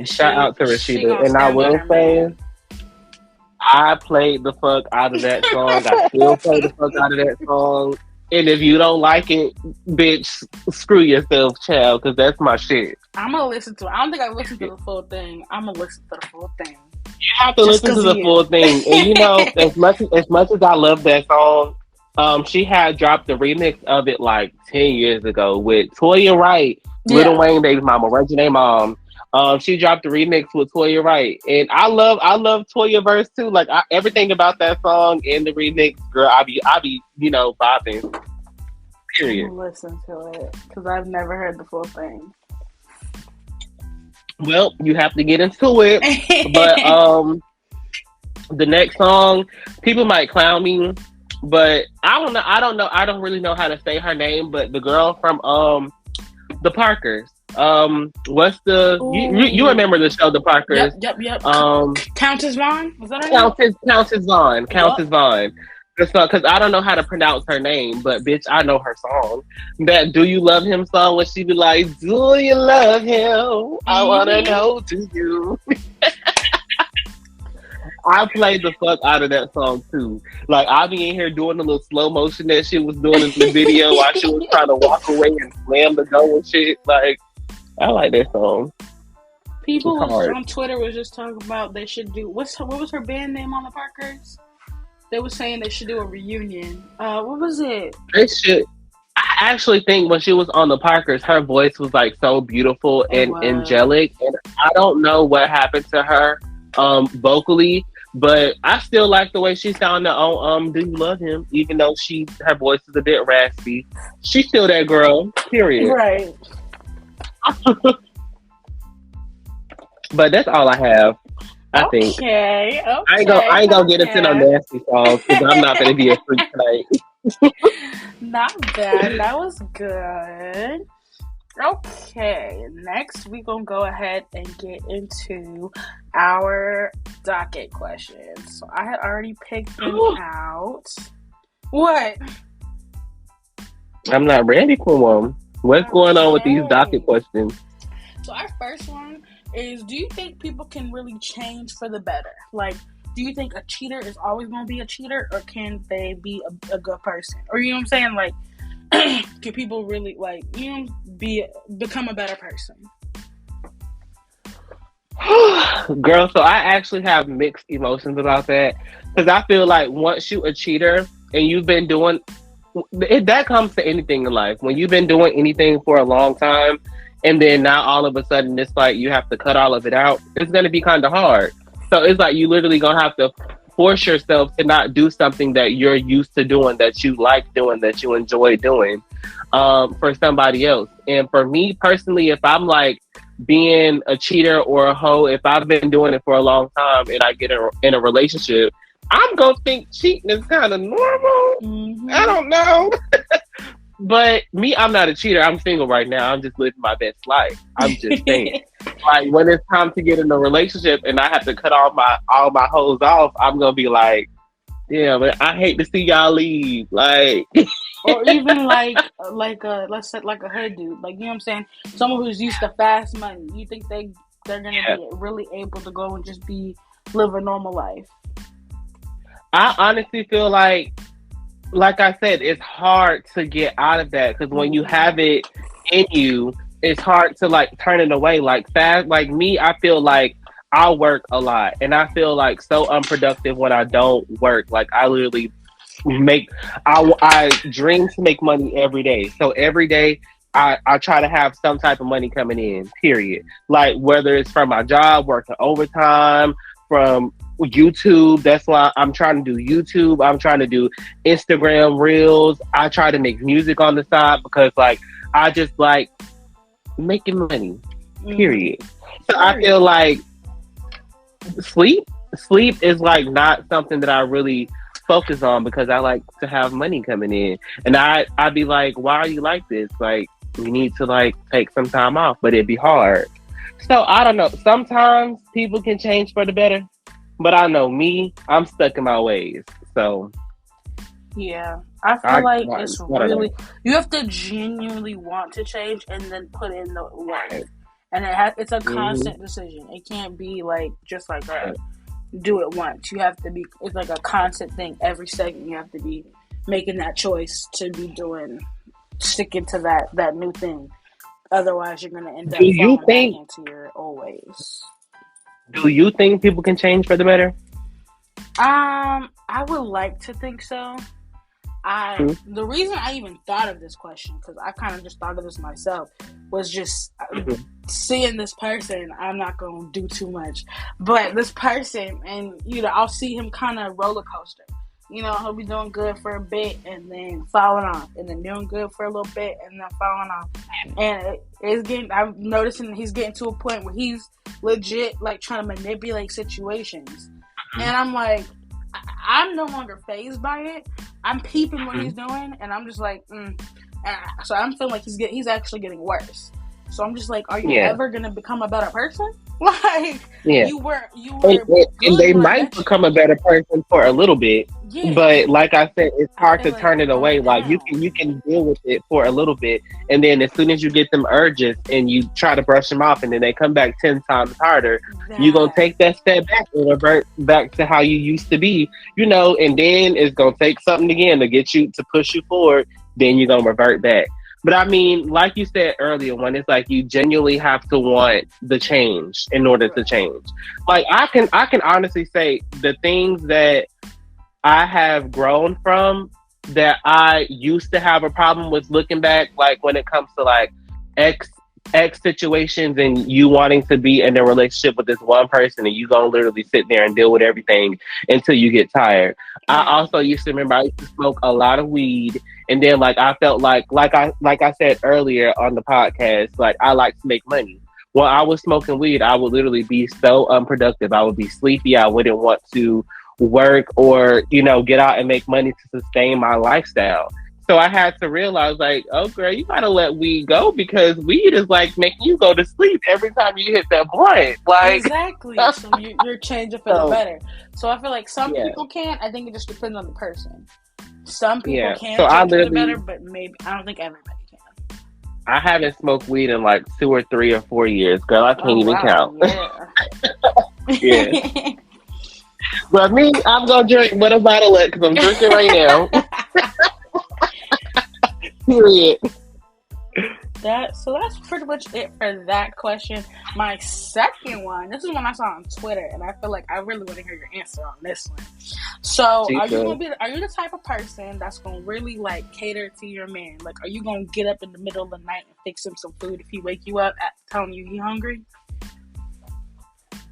Shout out to Rashida. And I will say, I played the fuck out of that song. I still play the fuck out of that song. And if you don't like it, bitch, screw yourself, child, because that's my shit. I'm going to listen to it. I don't think I listened to the full thing. I'm going to listen to the full thing. You have to listen to the full thing. And you know, as much as I love that song, she had dropped the remix of it like 10 years ago with Toya Wright, Lil Wayne baby mama, Reggie mom. She dropped the remix with Toya Wright, and I love Toya verse too. Like everything about that song and the remix, girl, I be bopping. Period. Listen to it because I've never heard the full thing. Well, you have to get into it. But the next song, people might clown me, but I don't know. I don't really know how to say her name, but the girl from the Parkers. What's the you remember the show The Parkers? Yep. Countess Vaughn? Was that her name? Countess Vaughn. Countess Vaughn. Because I don't know how to pronounce her name, but bitch, I know her song. That "Do You Love Him" song, when she be like, "Do you love him? I wanna know, do you?" I played the fuck out of that song too. Like I be in here doing the little slow motion that she was doing in the video while she was trying to walk away and slam the door and shit. Like I like that song. People on Twitter was just talking about they should do what was her band name on the Parkers? They were saying they should do a reunion. What was it? They should. I actually think when she was on the Parkers, her voice was like so beautiful and angelic, and I don't know what happened to her vocally, but I still like the way she sounded on "Do You Love Him," even though her voice is a bit raspy. She's still that girl. Period. Right. But that's all I have. I think. Okay. I ain't gonna get into no nasty songs because I'm not gonna be a freak tonight. Not bad. That was good. Okay. Next, we're gonna go ahead and get into our docket questions. So I had already picked them out. What? I'm not ready for one. What's going on with these docket questions? So our first one is, do you think people can really change for the better? Like, do you think a cheater is always going to be a cheater, or can they be a good person? Or you know what I'm saying? Like, can people really like become a better person? Girl, so I actually have mixed emotions about that because I feel like once you a cheater and you've been doing that comes to anything in life. When you've been doing anything for a long time, and then now all of a sudden it's like you have to cut all of it out, it's gonna be kind of hard. So it's like you literally gonna have to force yourself to not do something that you're used to doing, that you like doing, that you enjoy doing, for somebody else. And for me personally, if I'm like being a cheater or a hoe, if I've been doing it for a long time and I get in a relationship, I'm gonna think cheating is kind of normal. Mm-hmm. I don't know. But me, I'm not a cheater. I'm single right now. I'm just living my best life. I'm just saying. Like, when it's time to get in a relationship and I have to cut all my hoes off, I'm gonna be like, yeah, but I hate to see y'all leave. Like, or even like let's say like a hood dude, like, you know what I'm saying, someone who's used to fast money. You think they're gonna be really able to go and just live a normal life? I honestly feel like I said, it's hard to get out of that because when you have it in you, it's hard to like turn it away. Like fast, like me, I feel like I work a lot and I feel like so unproductive when I don't work. Like I literally I dream to make money every day. So every day I try to have some type of money coming in, period. Like whether it's from my job, working overtime, from YouTube. That's why I'm trying to do YouTube. I'm trying to do Instagram reels. I try to make music on the side because like I just like making money, period. So I feel like sleep is like not something that I really focus on because I like to have money coming in. And I'd be like, why are you like this? Like, you need to like take some time off, but it'd be hard. So I don't know. Sometimes people can change for the better, but I know me, I'm stuck in my ways. So yeah, I feel like it's really, you have to genuinely want to change and then put in the work. And it's a constant decision. It can't be like just like do it once. You have to be. It's like a constant thing. Every second you have to be making that choice to be sticking to that new thing. Otherwise, you're gonna end up falling back into your old ways. Do you think people can change for the better? I would like to think so. The reason I even thought of this question, because I kind of just thought of this myself, was just seeing this person. I'm not going to do too much, but this person, and I'll see him kind of roller coaster. He'll be doing good for a bit and then falling off, and then doing good for a little bit and then falling off. And I'm noticing he's getting to a point where he's legit like trying to manipulate situations, and I'm like, I'm no longer fazed by it. I'm peeping what he's doing, and I'm just like, so I'm feeling like he's actually getting worse. So I'm just like, are you ever gonna become a better person? Like, you were and they might become a better person for a little bit, but like I said, it's hard to turn it away. Like you can deal with it for a little bit, and then as soon as you get them urges and you try to brush them off, and then they come back 10 times harder, you're gonna take that step back and revert back to how you used to be, and then it's gonna take something again to push you forward. Then you're gonna revert back. But I mean, like you said earlier, when it's like you genuinely have to want the change in order to change. Like I can honestly say the things that I have grown from that I used to have a problem with looking back, like when it comes to like ex situations and you wanting to be in a relationship with this one person and you gonna literally sit there and deal with everything until you get tired. I also used to remember I used to smoke a lot of weed, and then like I felt like I said earlier on the podcast, like I like to make money. When I was smoking weed, I would literally be so unproductive. I would be sleepy. I wouldn't want to work or get out and make money to sustain my lifestyle. So I had to realize, like, oh, girl, you gotta let weed go because weed is like making you go to sleep every time you hit that blunt. Like, exactly. So you're changing for the better. So I feel like some people can. I think it just depends on the person. Some people can change for the better, but maybe I don't think everybody can. I haven't smoked weed in like 2 or 3 or 4 years, girl. I can't even count. Yeah. But me, I'm gonna drink with a bottle of because I'm drinking right now. Period. So that's pretty much it for that question. My second one, this is one I saw on Twitter, and I feel like I really want to hear your answer on this one. So, are you the type of person that's gonna really like cater to your man? Like, are you gonna get up in the middle of the night and fix him some food if he wake you up telling you he hungry?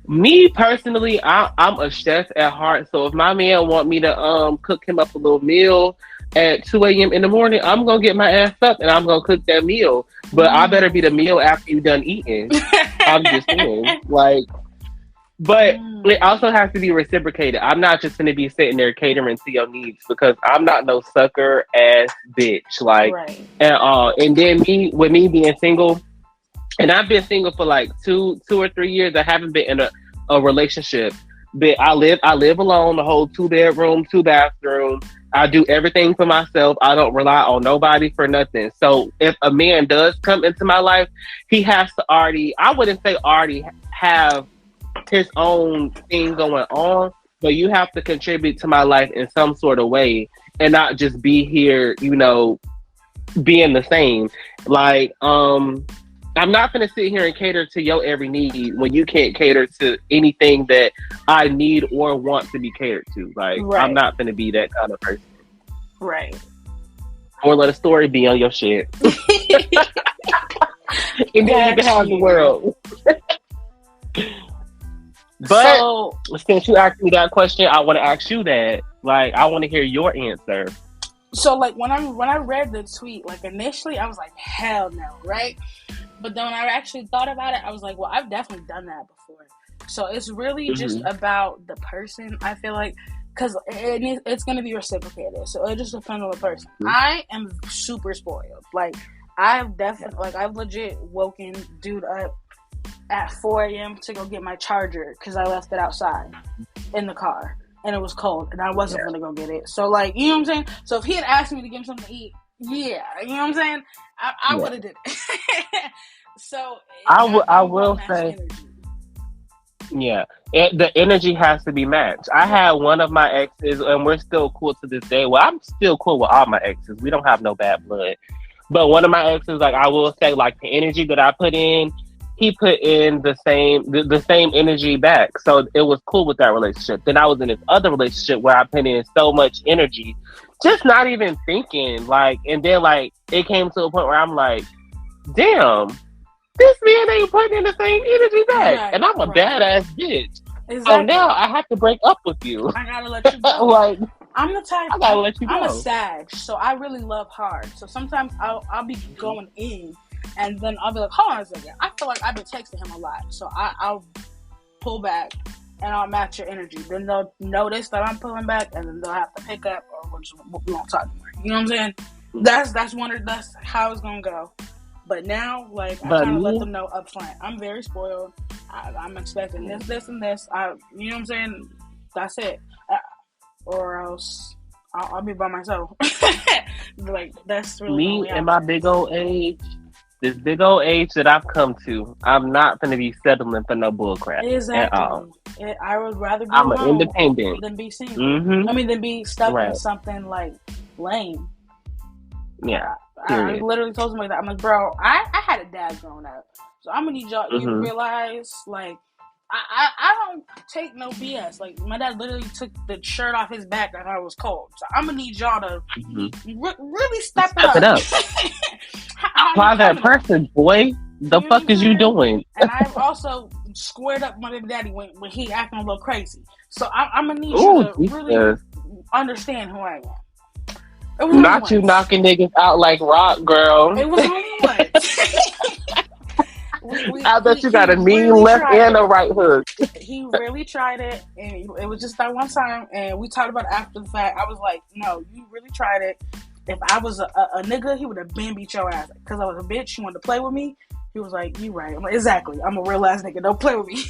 Me personally, I'm a chef at heart. So if my man want me to cook him up a little meal at 2 a.m. in the morning, I'm gonna get my ass up and I'm gonna cook that meal. But I better be the meal after you done eating. I'm just saying, like. But it also has to be reciprocated. I'm not just gonna be sitting there catering to your needs because I'm not no sucker ass bitch. Like at all. And then with me being single. And I've been single for like two or 3 years. I haven't been in a relationship. But I live alone, the whole 2-bedroom, 2-bathroom. I do everything for myself. I don't rely on nobody for nothing. So if a man does come into my life, he has to I wouldn't say already have his own thing going on, but you have to contribute to my life in some sort of way and not just be here, being the same. Like, I'm not going to sit here and cater to your every need when you can't cater to anything that I need or want to be catered to. Like, I'm not going to be that kind of person. Right. Or let a story be on your shit. And then you can have the world. But since you asked me that question, I want to ask you that. Like, I want to hear your answer. So, like, when I read the tweet, like, initially, I was like, hell no, right? But then when I actually thought about it, I was like, well, I've definitely done that before. So it's really just about the person, I feel like, because it's going to be reciprocated. So it just depends on the person. I am super spoiled. Like, I've legit woken dude up at 4 a.m. to go get my charger because I left it outside in the car. And it was cold, and I wasn't going to go get it. So, like, you know what I'm saying? So if he had asked me to give him something to eat, yeah, you know what I'm saying? I would have did it. So I will say, the energy has to be matched. I had one of my exes, and we're still cool to this day. Well, I'm still cool with all my exes. We don't have no bad blood. But one of my exes, like, I will say, like, the energy that I put in, he put in the same energy back. So it was cool with that relationship. Then I was in this other relationship where I put in so much energy, just not even thinking. Like, and then, like, it came to a point where I'm like, damn, this man ain't putting in the same energy back. Right, and I'm a badass bitch. Exactly. So now I have to break up with you. I gotta let you go. Like, I'm the type. I gotta let you go. I'm a Sag, so I really love hard. So sometimes I'll be going in, and then I'll be like, hold on a second. I feel like I've been texting him a lot, so I'll pull back and I'll match your energy. Then they'll notice that I'm pulling back, and then they'll have to pick up, or we won't talk anymore. You know what I'm saying? That's how it's gonna go. But now, like, I kind of let them know up front. I'm very spoiled. I'm expecting this, and this. You know what I'm saying? That's it. Or else I'll be by myself. Like, that's really me and my big old age. This big old age that I've come to, I'm not going to be settling for no bullcrap at all. I would rather be I'm an independent than be single. Mm-hmm. I mean, than be stuck in something like lame. Yeah. I literally told somebody that. I'm like, bro, I had a dad growing up, so I'm gonna need y'all to realize, like, I don't take no BS. Like, my dad literally took the shirt off his back and I was cold, so I'm gonna need y'all to really step it up. Apply that person, boy. The fuck is you doing? And I've also squared up my baby daddy when he acting a little crazy. So I'm gonna need you to really understand who I am. Not you knocking niggas out like RHOP, girl. It was only once. I bet you got a mean left and a right hook. He really tried it, and it was just that one time, and we talked about it after the fact. I was like, no, you really tried it. If I was a nigga, he would have been beat your ass. Because I was a bitch, he wanted to play with me. He was like, you right. I'm like, exactly. I'm a real ass nigga. Don't play with me.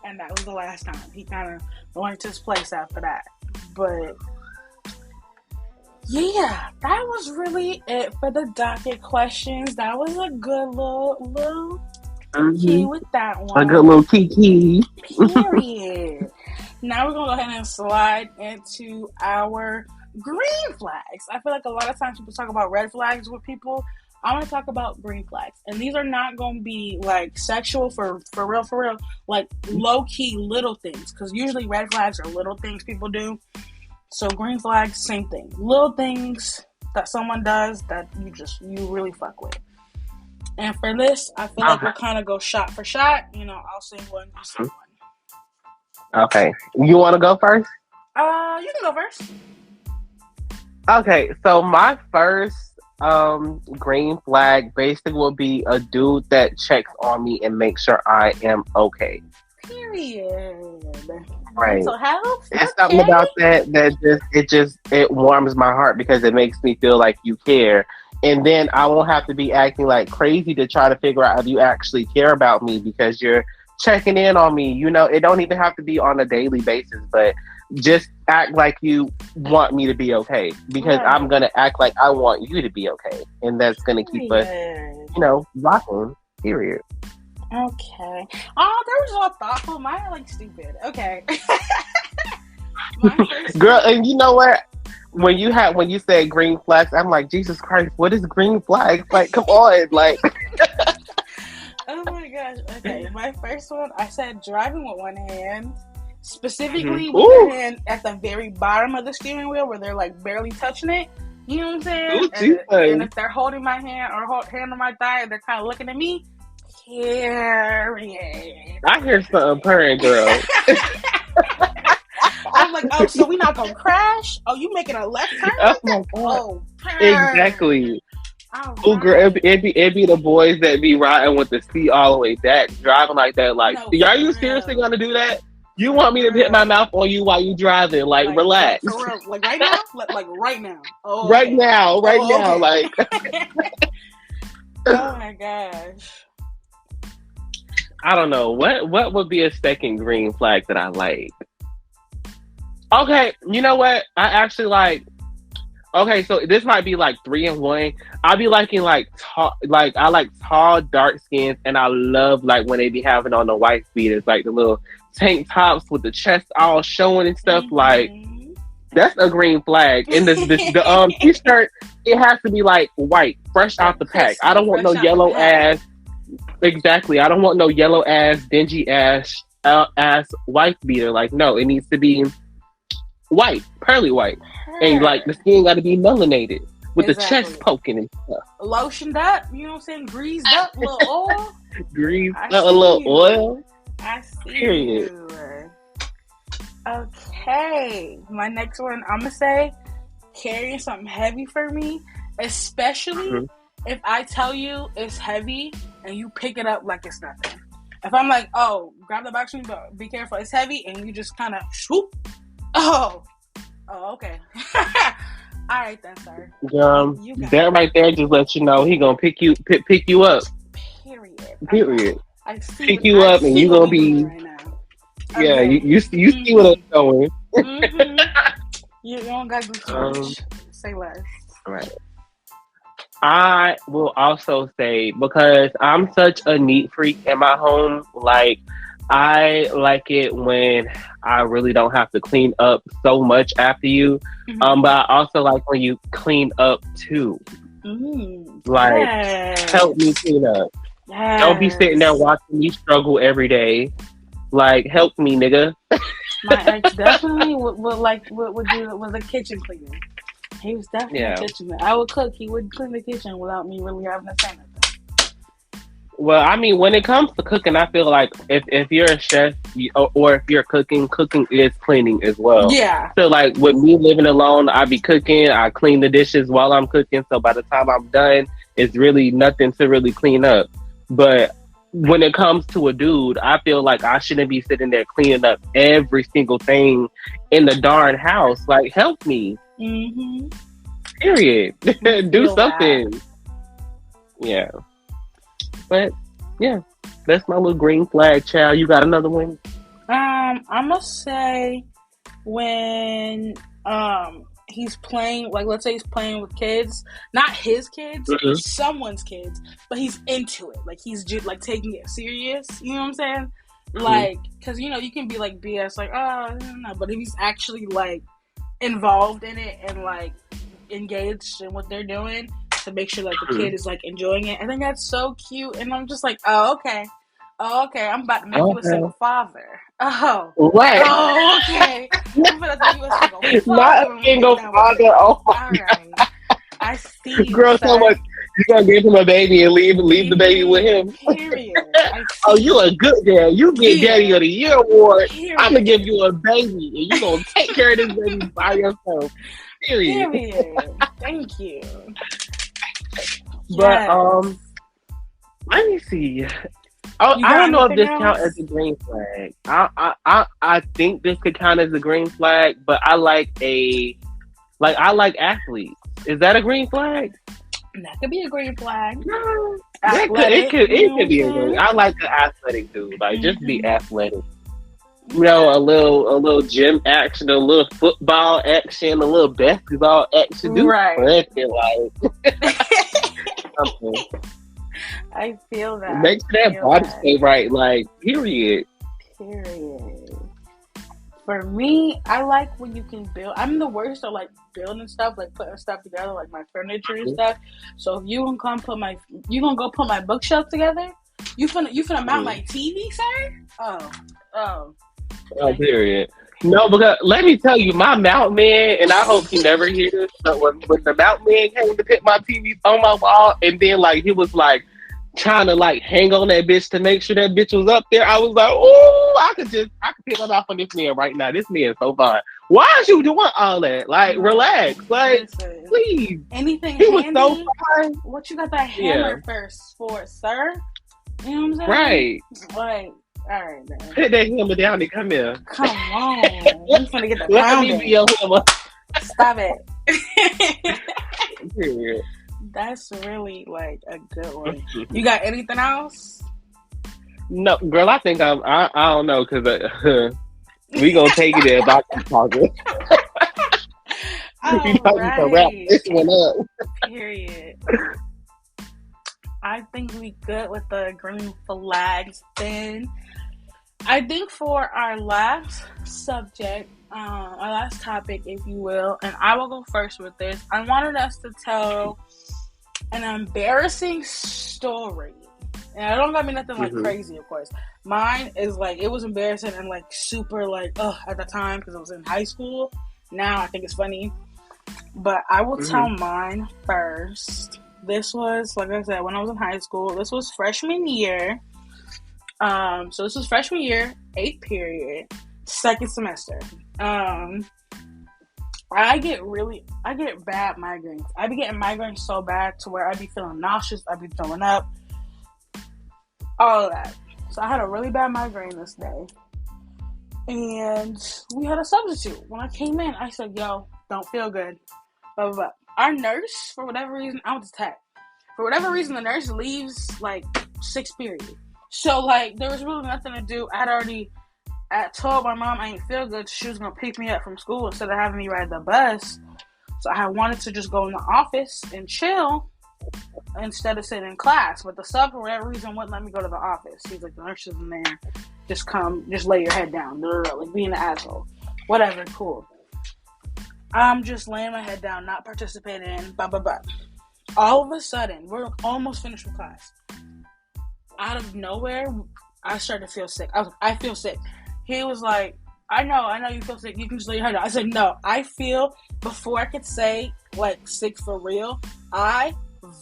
And that was the last time. He kind of learned his place after that. But yeah, that was really it for the docket questions. That was a good little key with that one. A good little kiki. Period. Now we're gonna go ahead and slide into our green flags. I feel like a lot of times people talk about red flags with people. I want to talk about green flags, and these are not going to be like sexual for real, like low key little things. Because usually red flags are little things people do. So green flags, same thing. Little things that someone does that you really fuck with. And for this, I feel like we'll kind of go shot for shot. You know, I'll say one, you say one. Okay, you want to go first? You can go first. Okay, so my first green flag basically will be a dude that checks on me and makes sure I am okay. Period. Right. Mental health. It's something about that it warms my heart because it makes me feel like you care. And then I won't have to be acting like crazy to try to figure out if you actually care about me because you're checking in on me. You know, it don't even have to be on a daily basis, but just act like you want me to be okay because I'm going to act like I want you to be okay. And that's going to keep us, you know, rocking, period. Okay. Oh, that was all thoughtful. Mine are like stupid. Okay. Girl, and you know what? When you said green flags, I'm like, Jesus Christ, what is green flags? Like, come on, like. Oh my gosh. Okay, my first one, I said driving with one hand, specifically with your hand at the very bottom of the steering wheel where they're like barely touching it. You know what I'm saying? And if they're holding my hand or hand on my thigh, they're kind of looking at me. Period. I hear something purring, girl. I'm like, oh, so we not gonna crash? Oh, you making a left turn? Oh my God. Oh, exactly. Oh, girl, it be the boys that be riding with the seat all the way back, driving like that. Like, are you seriously gonna do that? You want me to hit my mouth on you while you driving? Like relax. For real. Like right now? Like right now. Oh, okay. Right now. Like. Oh my gosh. I don't know. What would be a second green flag that I like? Okay, you know what? I actually like. Okay, so this might be like 3 in 1. I'll be liking like tall, like I like tall, dark skins, and I love like when they be having on the white beaters, like the little tank tops with the chest all showing and stuff. Like that's a green flag. And the t-shirt, it has to be like white, fresh out the pack. I don't want no yellow ass. Exactly, I don't want no yellow ass, dingy ass white beater. Like no, it needs to be white, pearly white. And like the skin got to be melanated with the chest poking and stuff. Lotioned up, you know what I'm saying? Greased up, a little oil. Greased up, a little oil. I see. Period. You. Okay, my next one, I'm gonna say carrying something heavy for me, especially if I tell you it's heavy and you pick it up like it's nothing. If I'm like, oh, grab the box, but be careful, it's heavy, and you just kind of swoop. Oh, okay. All right then, sir. That right there just lets you know he gonna pick you up. Period. I see pick you up, and you gonna be. Right now. Yeah, okay. you see what I'm doing. You don't got to do too much. Say less. Right. I will also say, because I'm such a neat freak in my home, like I like it when I really don't have to clean up so much after you. But I also like when you clean up too. Like, help me clean up. Yes. Don't be sitting there watching me struggle every day. Like, help me, nigga. My ex definitely would do was a kitchen cleaner. He was definitely a kitchen cleaner. I would cook. He would clean the kitchen without me really having to say anything. Well, I mean, when it comes to cooking, I feel like if you're a chef or if you're cooking is cleaning as well. Yeah. So, like, with me living alone, I be cooking. I clean the dishes while I'm cooking. So by the time I'm done, it's really nothing to really clean up. But when it comes to a dude, I feel like I shouldn't be sitting there cleaning up every single thing in the darn house. Like, help me. Period. Do something. That. Yeah. But yeah, that's my little green flag, child. You got another one? I'm gonna say when he's playing, like let's say he's playing with kids, not his kids, someone's kids, but he's into it. Like he's just like taking it serious. You know what I'm saying? Like, because you can be like BS, like, oh, no, but if he's actually like involved in it and like engaged in what they're doing to make sure like the kid is like enjoying it, I think that's so cute. And I'm just like, oh, okay. I'm about to make you a single father. Right. Okay. I'm about to make you a single Not father a when we single get done with father. this. Oh my All right. I see you, girl, so sir. much. You gonna give him a baby and leave the baby with him? Period. I see Oh, you a good dad. You get Daddy of the Year award. I'm gonna give you a baby, and you gonna take care of this baby by yourself. Period. Thank you. But let me see. Oh, I don't know if this counts as a green flag. I think this could count as a green flag, but I like athletes. Is that a green flag? That could be a green flag. No, it could be a green. I like the athletic dude. Like just be athletic. A little gym action, a little football action, a little basketball action. Do something like something. I feel that. Make sure that body stay right. Like period. For me, I like when you can build. I'm the worst at like building stuff, like putting stuff together, like my furniture and stuff. So if you gonna go put my bookshelf together, you finna mount my TV, sir? Oh, period. No, because let me tell you, my mount man, and I hope he never hears this, but when the mount man came to put my TV on my wall, and then like he was like trying to like hang on that bitch to make sure that bitch was up there, I was like, oh, I could pick it off on this man right now. This man is so fine. Why is you doing all that? Like, relax. Like, please. Anything he handy? Was so fine. What you got that hammer first for, sir? You know what I'm saying? Right. Like, all right, man. Put that hammer down and come here. Come on. I'm finna get the pounding. Let me be your hammer. Stop it. Period. That's really like a good one. You got anything else? No, girl. I think I don't know because we gonna take it there if I keep talking. We to wrap this one up. Period. I think we good with the green flags. Then I think for our last subject, our last topic, if you will, and I will go first with this. I wanted us to tell an embarrassing story. And I don't mean nothing like crazy, of course. Mine is like, it was embarrassing and like super like, at the time because I was in high school. Now I think it's funny. But I will tell mine first. This was, like I said, when I was in high school. This was freshman year. So this was freshman year, 8th period, 2nd semester. I get bad migraines. I be getting migraines so bad to where I be feeling nauseous. I be throwing up. All of that. So I had a really bad migraine this day. And we had a substitute. When I came in, I said, yo, don't feel good. Blah, blah, blah. Our nurse, for whatever reason, I was attacked. For whatever reason, the nurse leaves, like, 6th period. So, like, there was really nothing to do. I told my mom I ain't feel good. She was going to pick me up from school instead of having me ride the bus. So I wanted to just go in the office and chill instead of sitting in class. But the sub, for whatever reason, wouldn't let me go to the office. He's like, the nurse is in there. Just lay your head down. Like, being an asshole. Whatever, cool. I'm just laying my head down, not participating, blah, blah, blah. All of a sudden, we're almost finished with class. Out of nowhere, I started to feel sick. I was like, I feel sick. He was like, I know you feel sick. You can just lay your head down. I said, no, I feel, before I could say, like, sick for real, I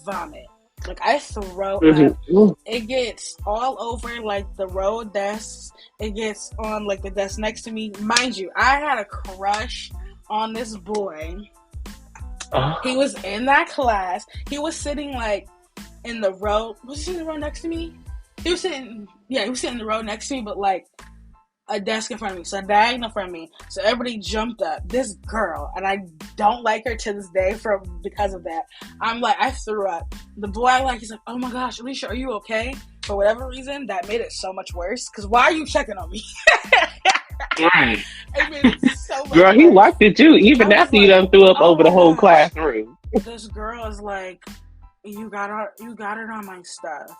vomit. Like, I throw up. It gets all over, like, the road desks. It gets on, like, the desk next to me. Mind you, I had a crush on this boy. He was in that class. He was sitting, like, in the row. Was he in the row next to me? He was sitting in the row next to me, but, like, a desk in front of me, so a diagonal in front of me. So everybody jumped up. This girl, and I don't like her to this day because of that. I'm like, I threw up. The boy I like, he's like, oh my gosh, Alicia, are you okay? For whatever reason, that made it so much worse. Because why are you checking on me? Right. It made it so much Girl, worse. he looked at you even after you done threw up over the whole classroom. This girl is like, you got it on my stuff.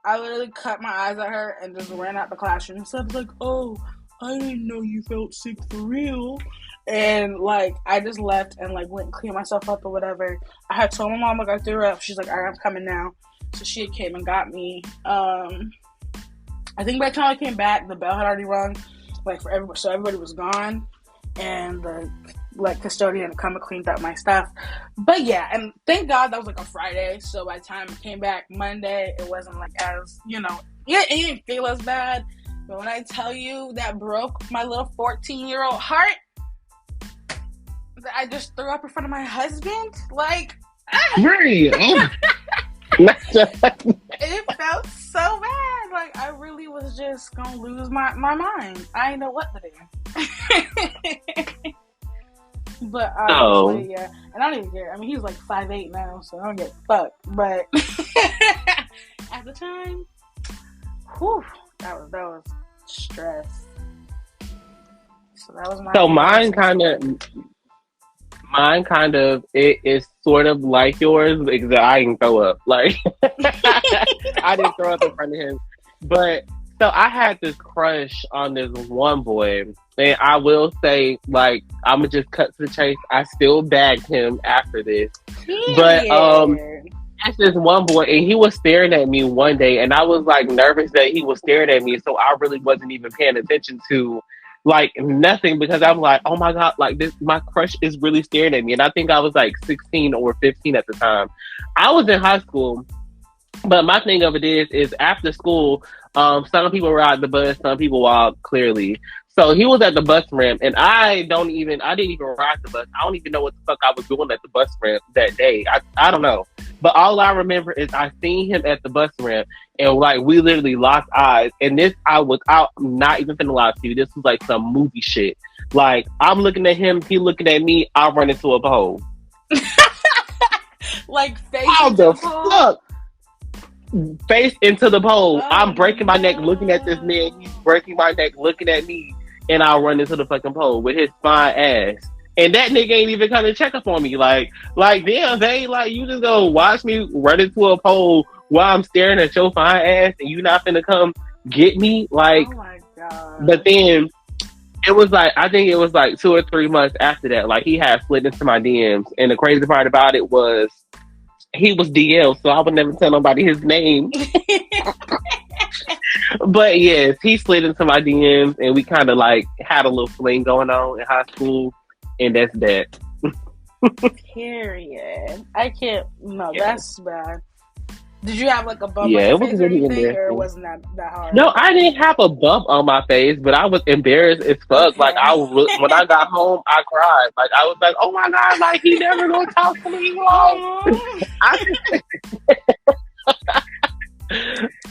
I literally cut my eyes at her and just ran out the classroom. So I was like, oh, I didn't know you felt sick for real. And, like, I just left and, like, went and cleaned myself up or whatever. I had told my mom, like, I threw up. She's like, all right, I'm coming now. So she came and got me. I think by the time I came back, the bell had already rung, like, for everybody. So everybody was gone. And the, like, custodian had come and cleaned up my stuff. But, yeah, and thank God that was, like, a Friday. So by the time I came back Monday, it wasn't, like, as, you know, it didn't feel as bad. But when I tell you that broke my little 14-year-old heart, I just threw up in front of my husband. Like, Right. it felt so bad. Like, I really was just gonna lose my mind. I didn't know what to do. But honestly, yeah. And I don't even care. I mean, he's like 5'8" now, so I don't get fucked. But at the time, whew, that was stress. So that was my. So mine kind of, it is sort of like yours, because I didn't throw up. Like, I didn't throw up in front of him. But, so I had this crush on this one boy. And I will say, like, I'm going to just cut to the chase. I still bagged him after this. But, that's this one boy, and he was staring at me one day, and I was, like, nervous that he was staring at me, so I really wasn't even paying attention to, like, nothing, because I'm like, oh my God, like, this, my crush is really staring at me. And I think I was like 16 or 15 at the time. I was in high school, but my thing of it is after school, some people ride the bus, some people walk, clearly. So he was at the bus ramp, and I didn't even ride the bus. I don't even know what the fuck I was doing at the bus ramp that day. I don't know. But all I remember is I seen him at the bus ramp, and, like, we literally locked eyes. And this, I'm not even finna lie to you, this was like some movie shit. Like, I'm looking at him, he looking at me, I run into a pole. Like, face How into the the pole? fuck? Face into the pole. Oh, I'm breaking my neck looking at this man, he's breaking my neck looking at me, and I'll run into the fucking pole with his fine ass. And that nigga ain't even come to check up on me. Like, damn, they like, you just gonna watch me run into a pole while I'm staring at your fine ass, and you not finna come get me? Like, oh my God. But then it was like, I think it was like 2 or 3 months after that, like, he had slid into my DMs, and the crazy part about it was he was DL, so I would never tell nobody his name. But yes, he slid into my DMs, and we kind of like had a little fling going on in high school. And that's that. Period. I can't. No, Yeah. That's bad. Did you have like a bump Yeah, on it your was face or really anything, or embarrassing. wasn't that hard? No, I didn't have a bump on my face, but I was embarrassed as fuck. Okay. Like, when I got home, I cried. Like, I was like, oh my God, like, he never gonna talk to me.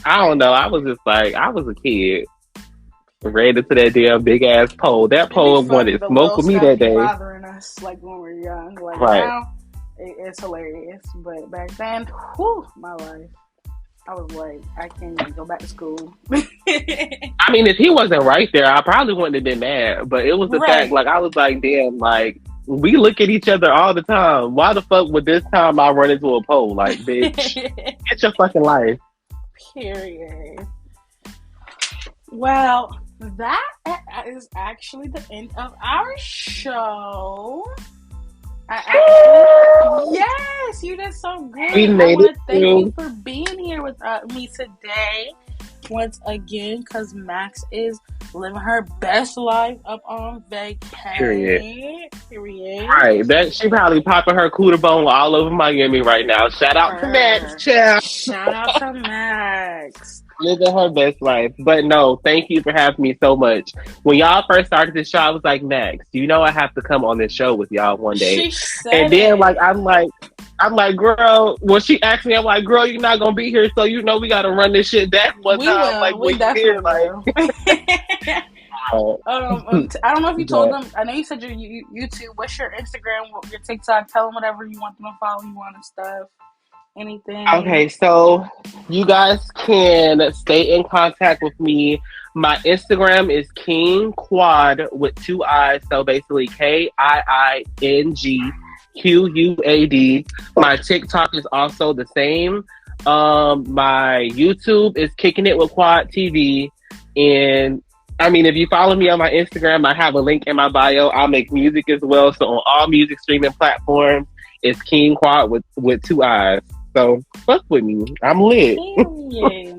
I don't know. I was just like, I was a kid. Ran into that damn big ass pole. That pole wanted smoke with me that day. Bothering us like when we were young. Like, Right. now, it's hilarious. But back then, whew, my life. I was like, I can't even go back to school. I mean, if he wasn't right there, I probably wouldn't have been mad. But it was the fact, like, I was like, damn, like, we look at each other all the time. Why the fuck would this time I run into a pole? Like, bitch, get your fucking life. Period. Well, that is actually the end of our show. Yes, you did so good. We made it. Thank you for being here with me today once again, because Max is living her best life up on vacation. Period. Right, that she probably popping her cooter bone all over Miami right now. Shout out to Max, child. Shout out to Max. Living her best life. But no, thank you for having me so much. When y'all first started this show, I was like, Max, you know I have to come on this show with y'all one day. And then like I'm like, girl, when she asked me, I'm like, girl, you're not gonna be here, so you know we gotta run this shit back one time. Will. Like, we definitely here, like, I don't know if you told them. I know you said your YouTube. What's your Instagram? Your TikTok? Tell them whatever you want them to follow you on and stuff. Anything. Okay, so you guys can stay in contact with me. My Instagram is Kiing Quad with 2 I's, so basically KIINGQUAD. My TikTok is also the same. My YouTube is Kicking It with Quad TV, and I mean, if you follow me on my Instagram, I have a link in my bio. I make music as well, so on all music streaming platforms, it's Kiing Quad with two eyes. So fuck with me, I'm lit. Yeah.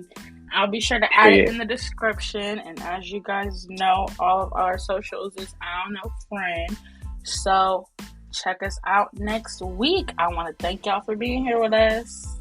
I'll be sure to add it in the description. And as you guys know, all of our socials is I Don't Know Friend. So check us out next week. I want to thank y'all for being here with us.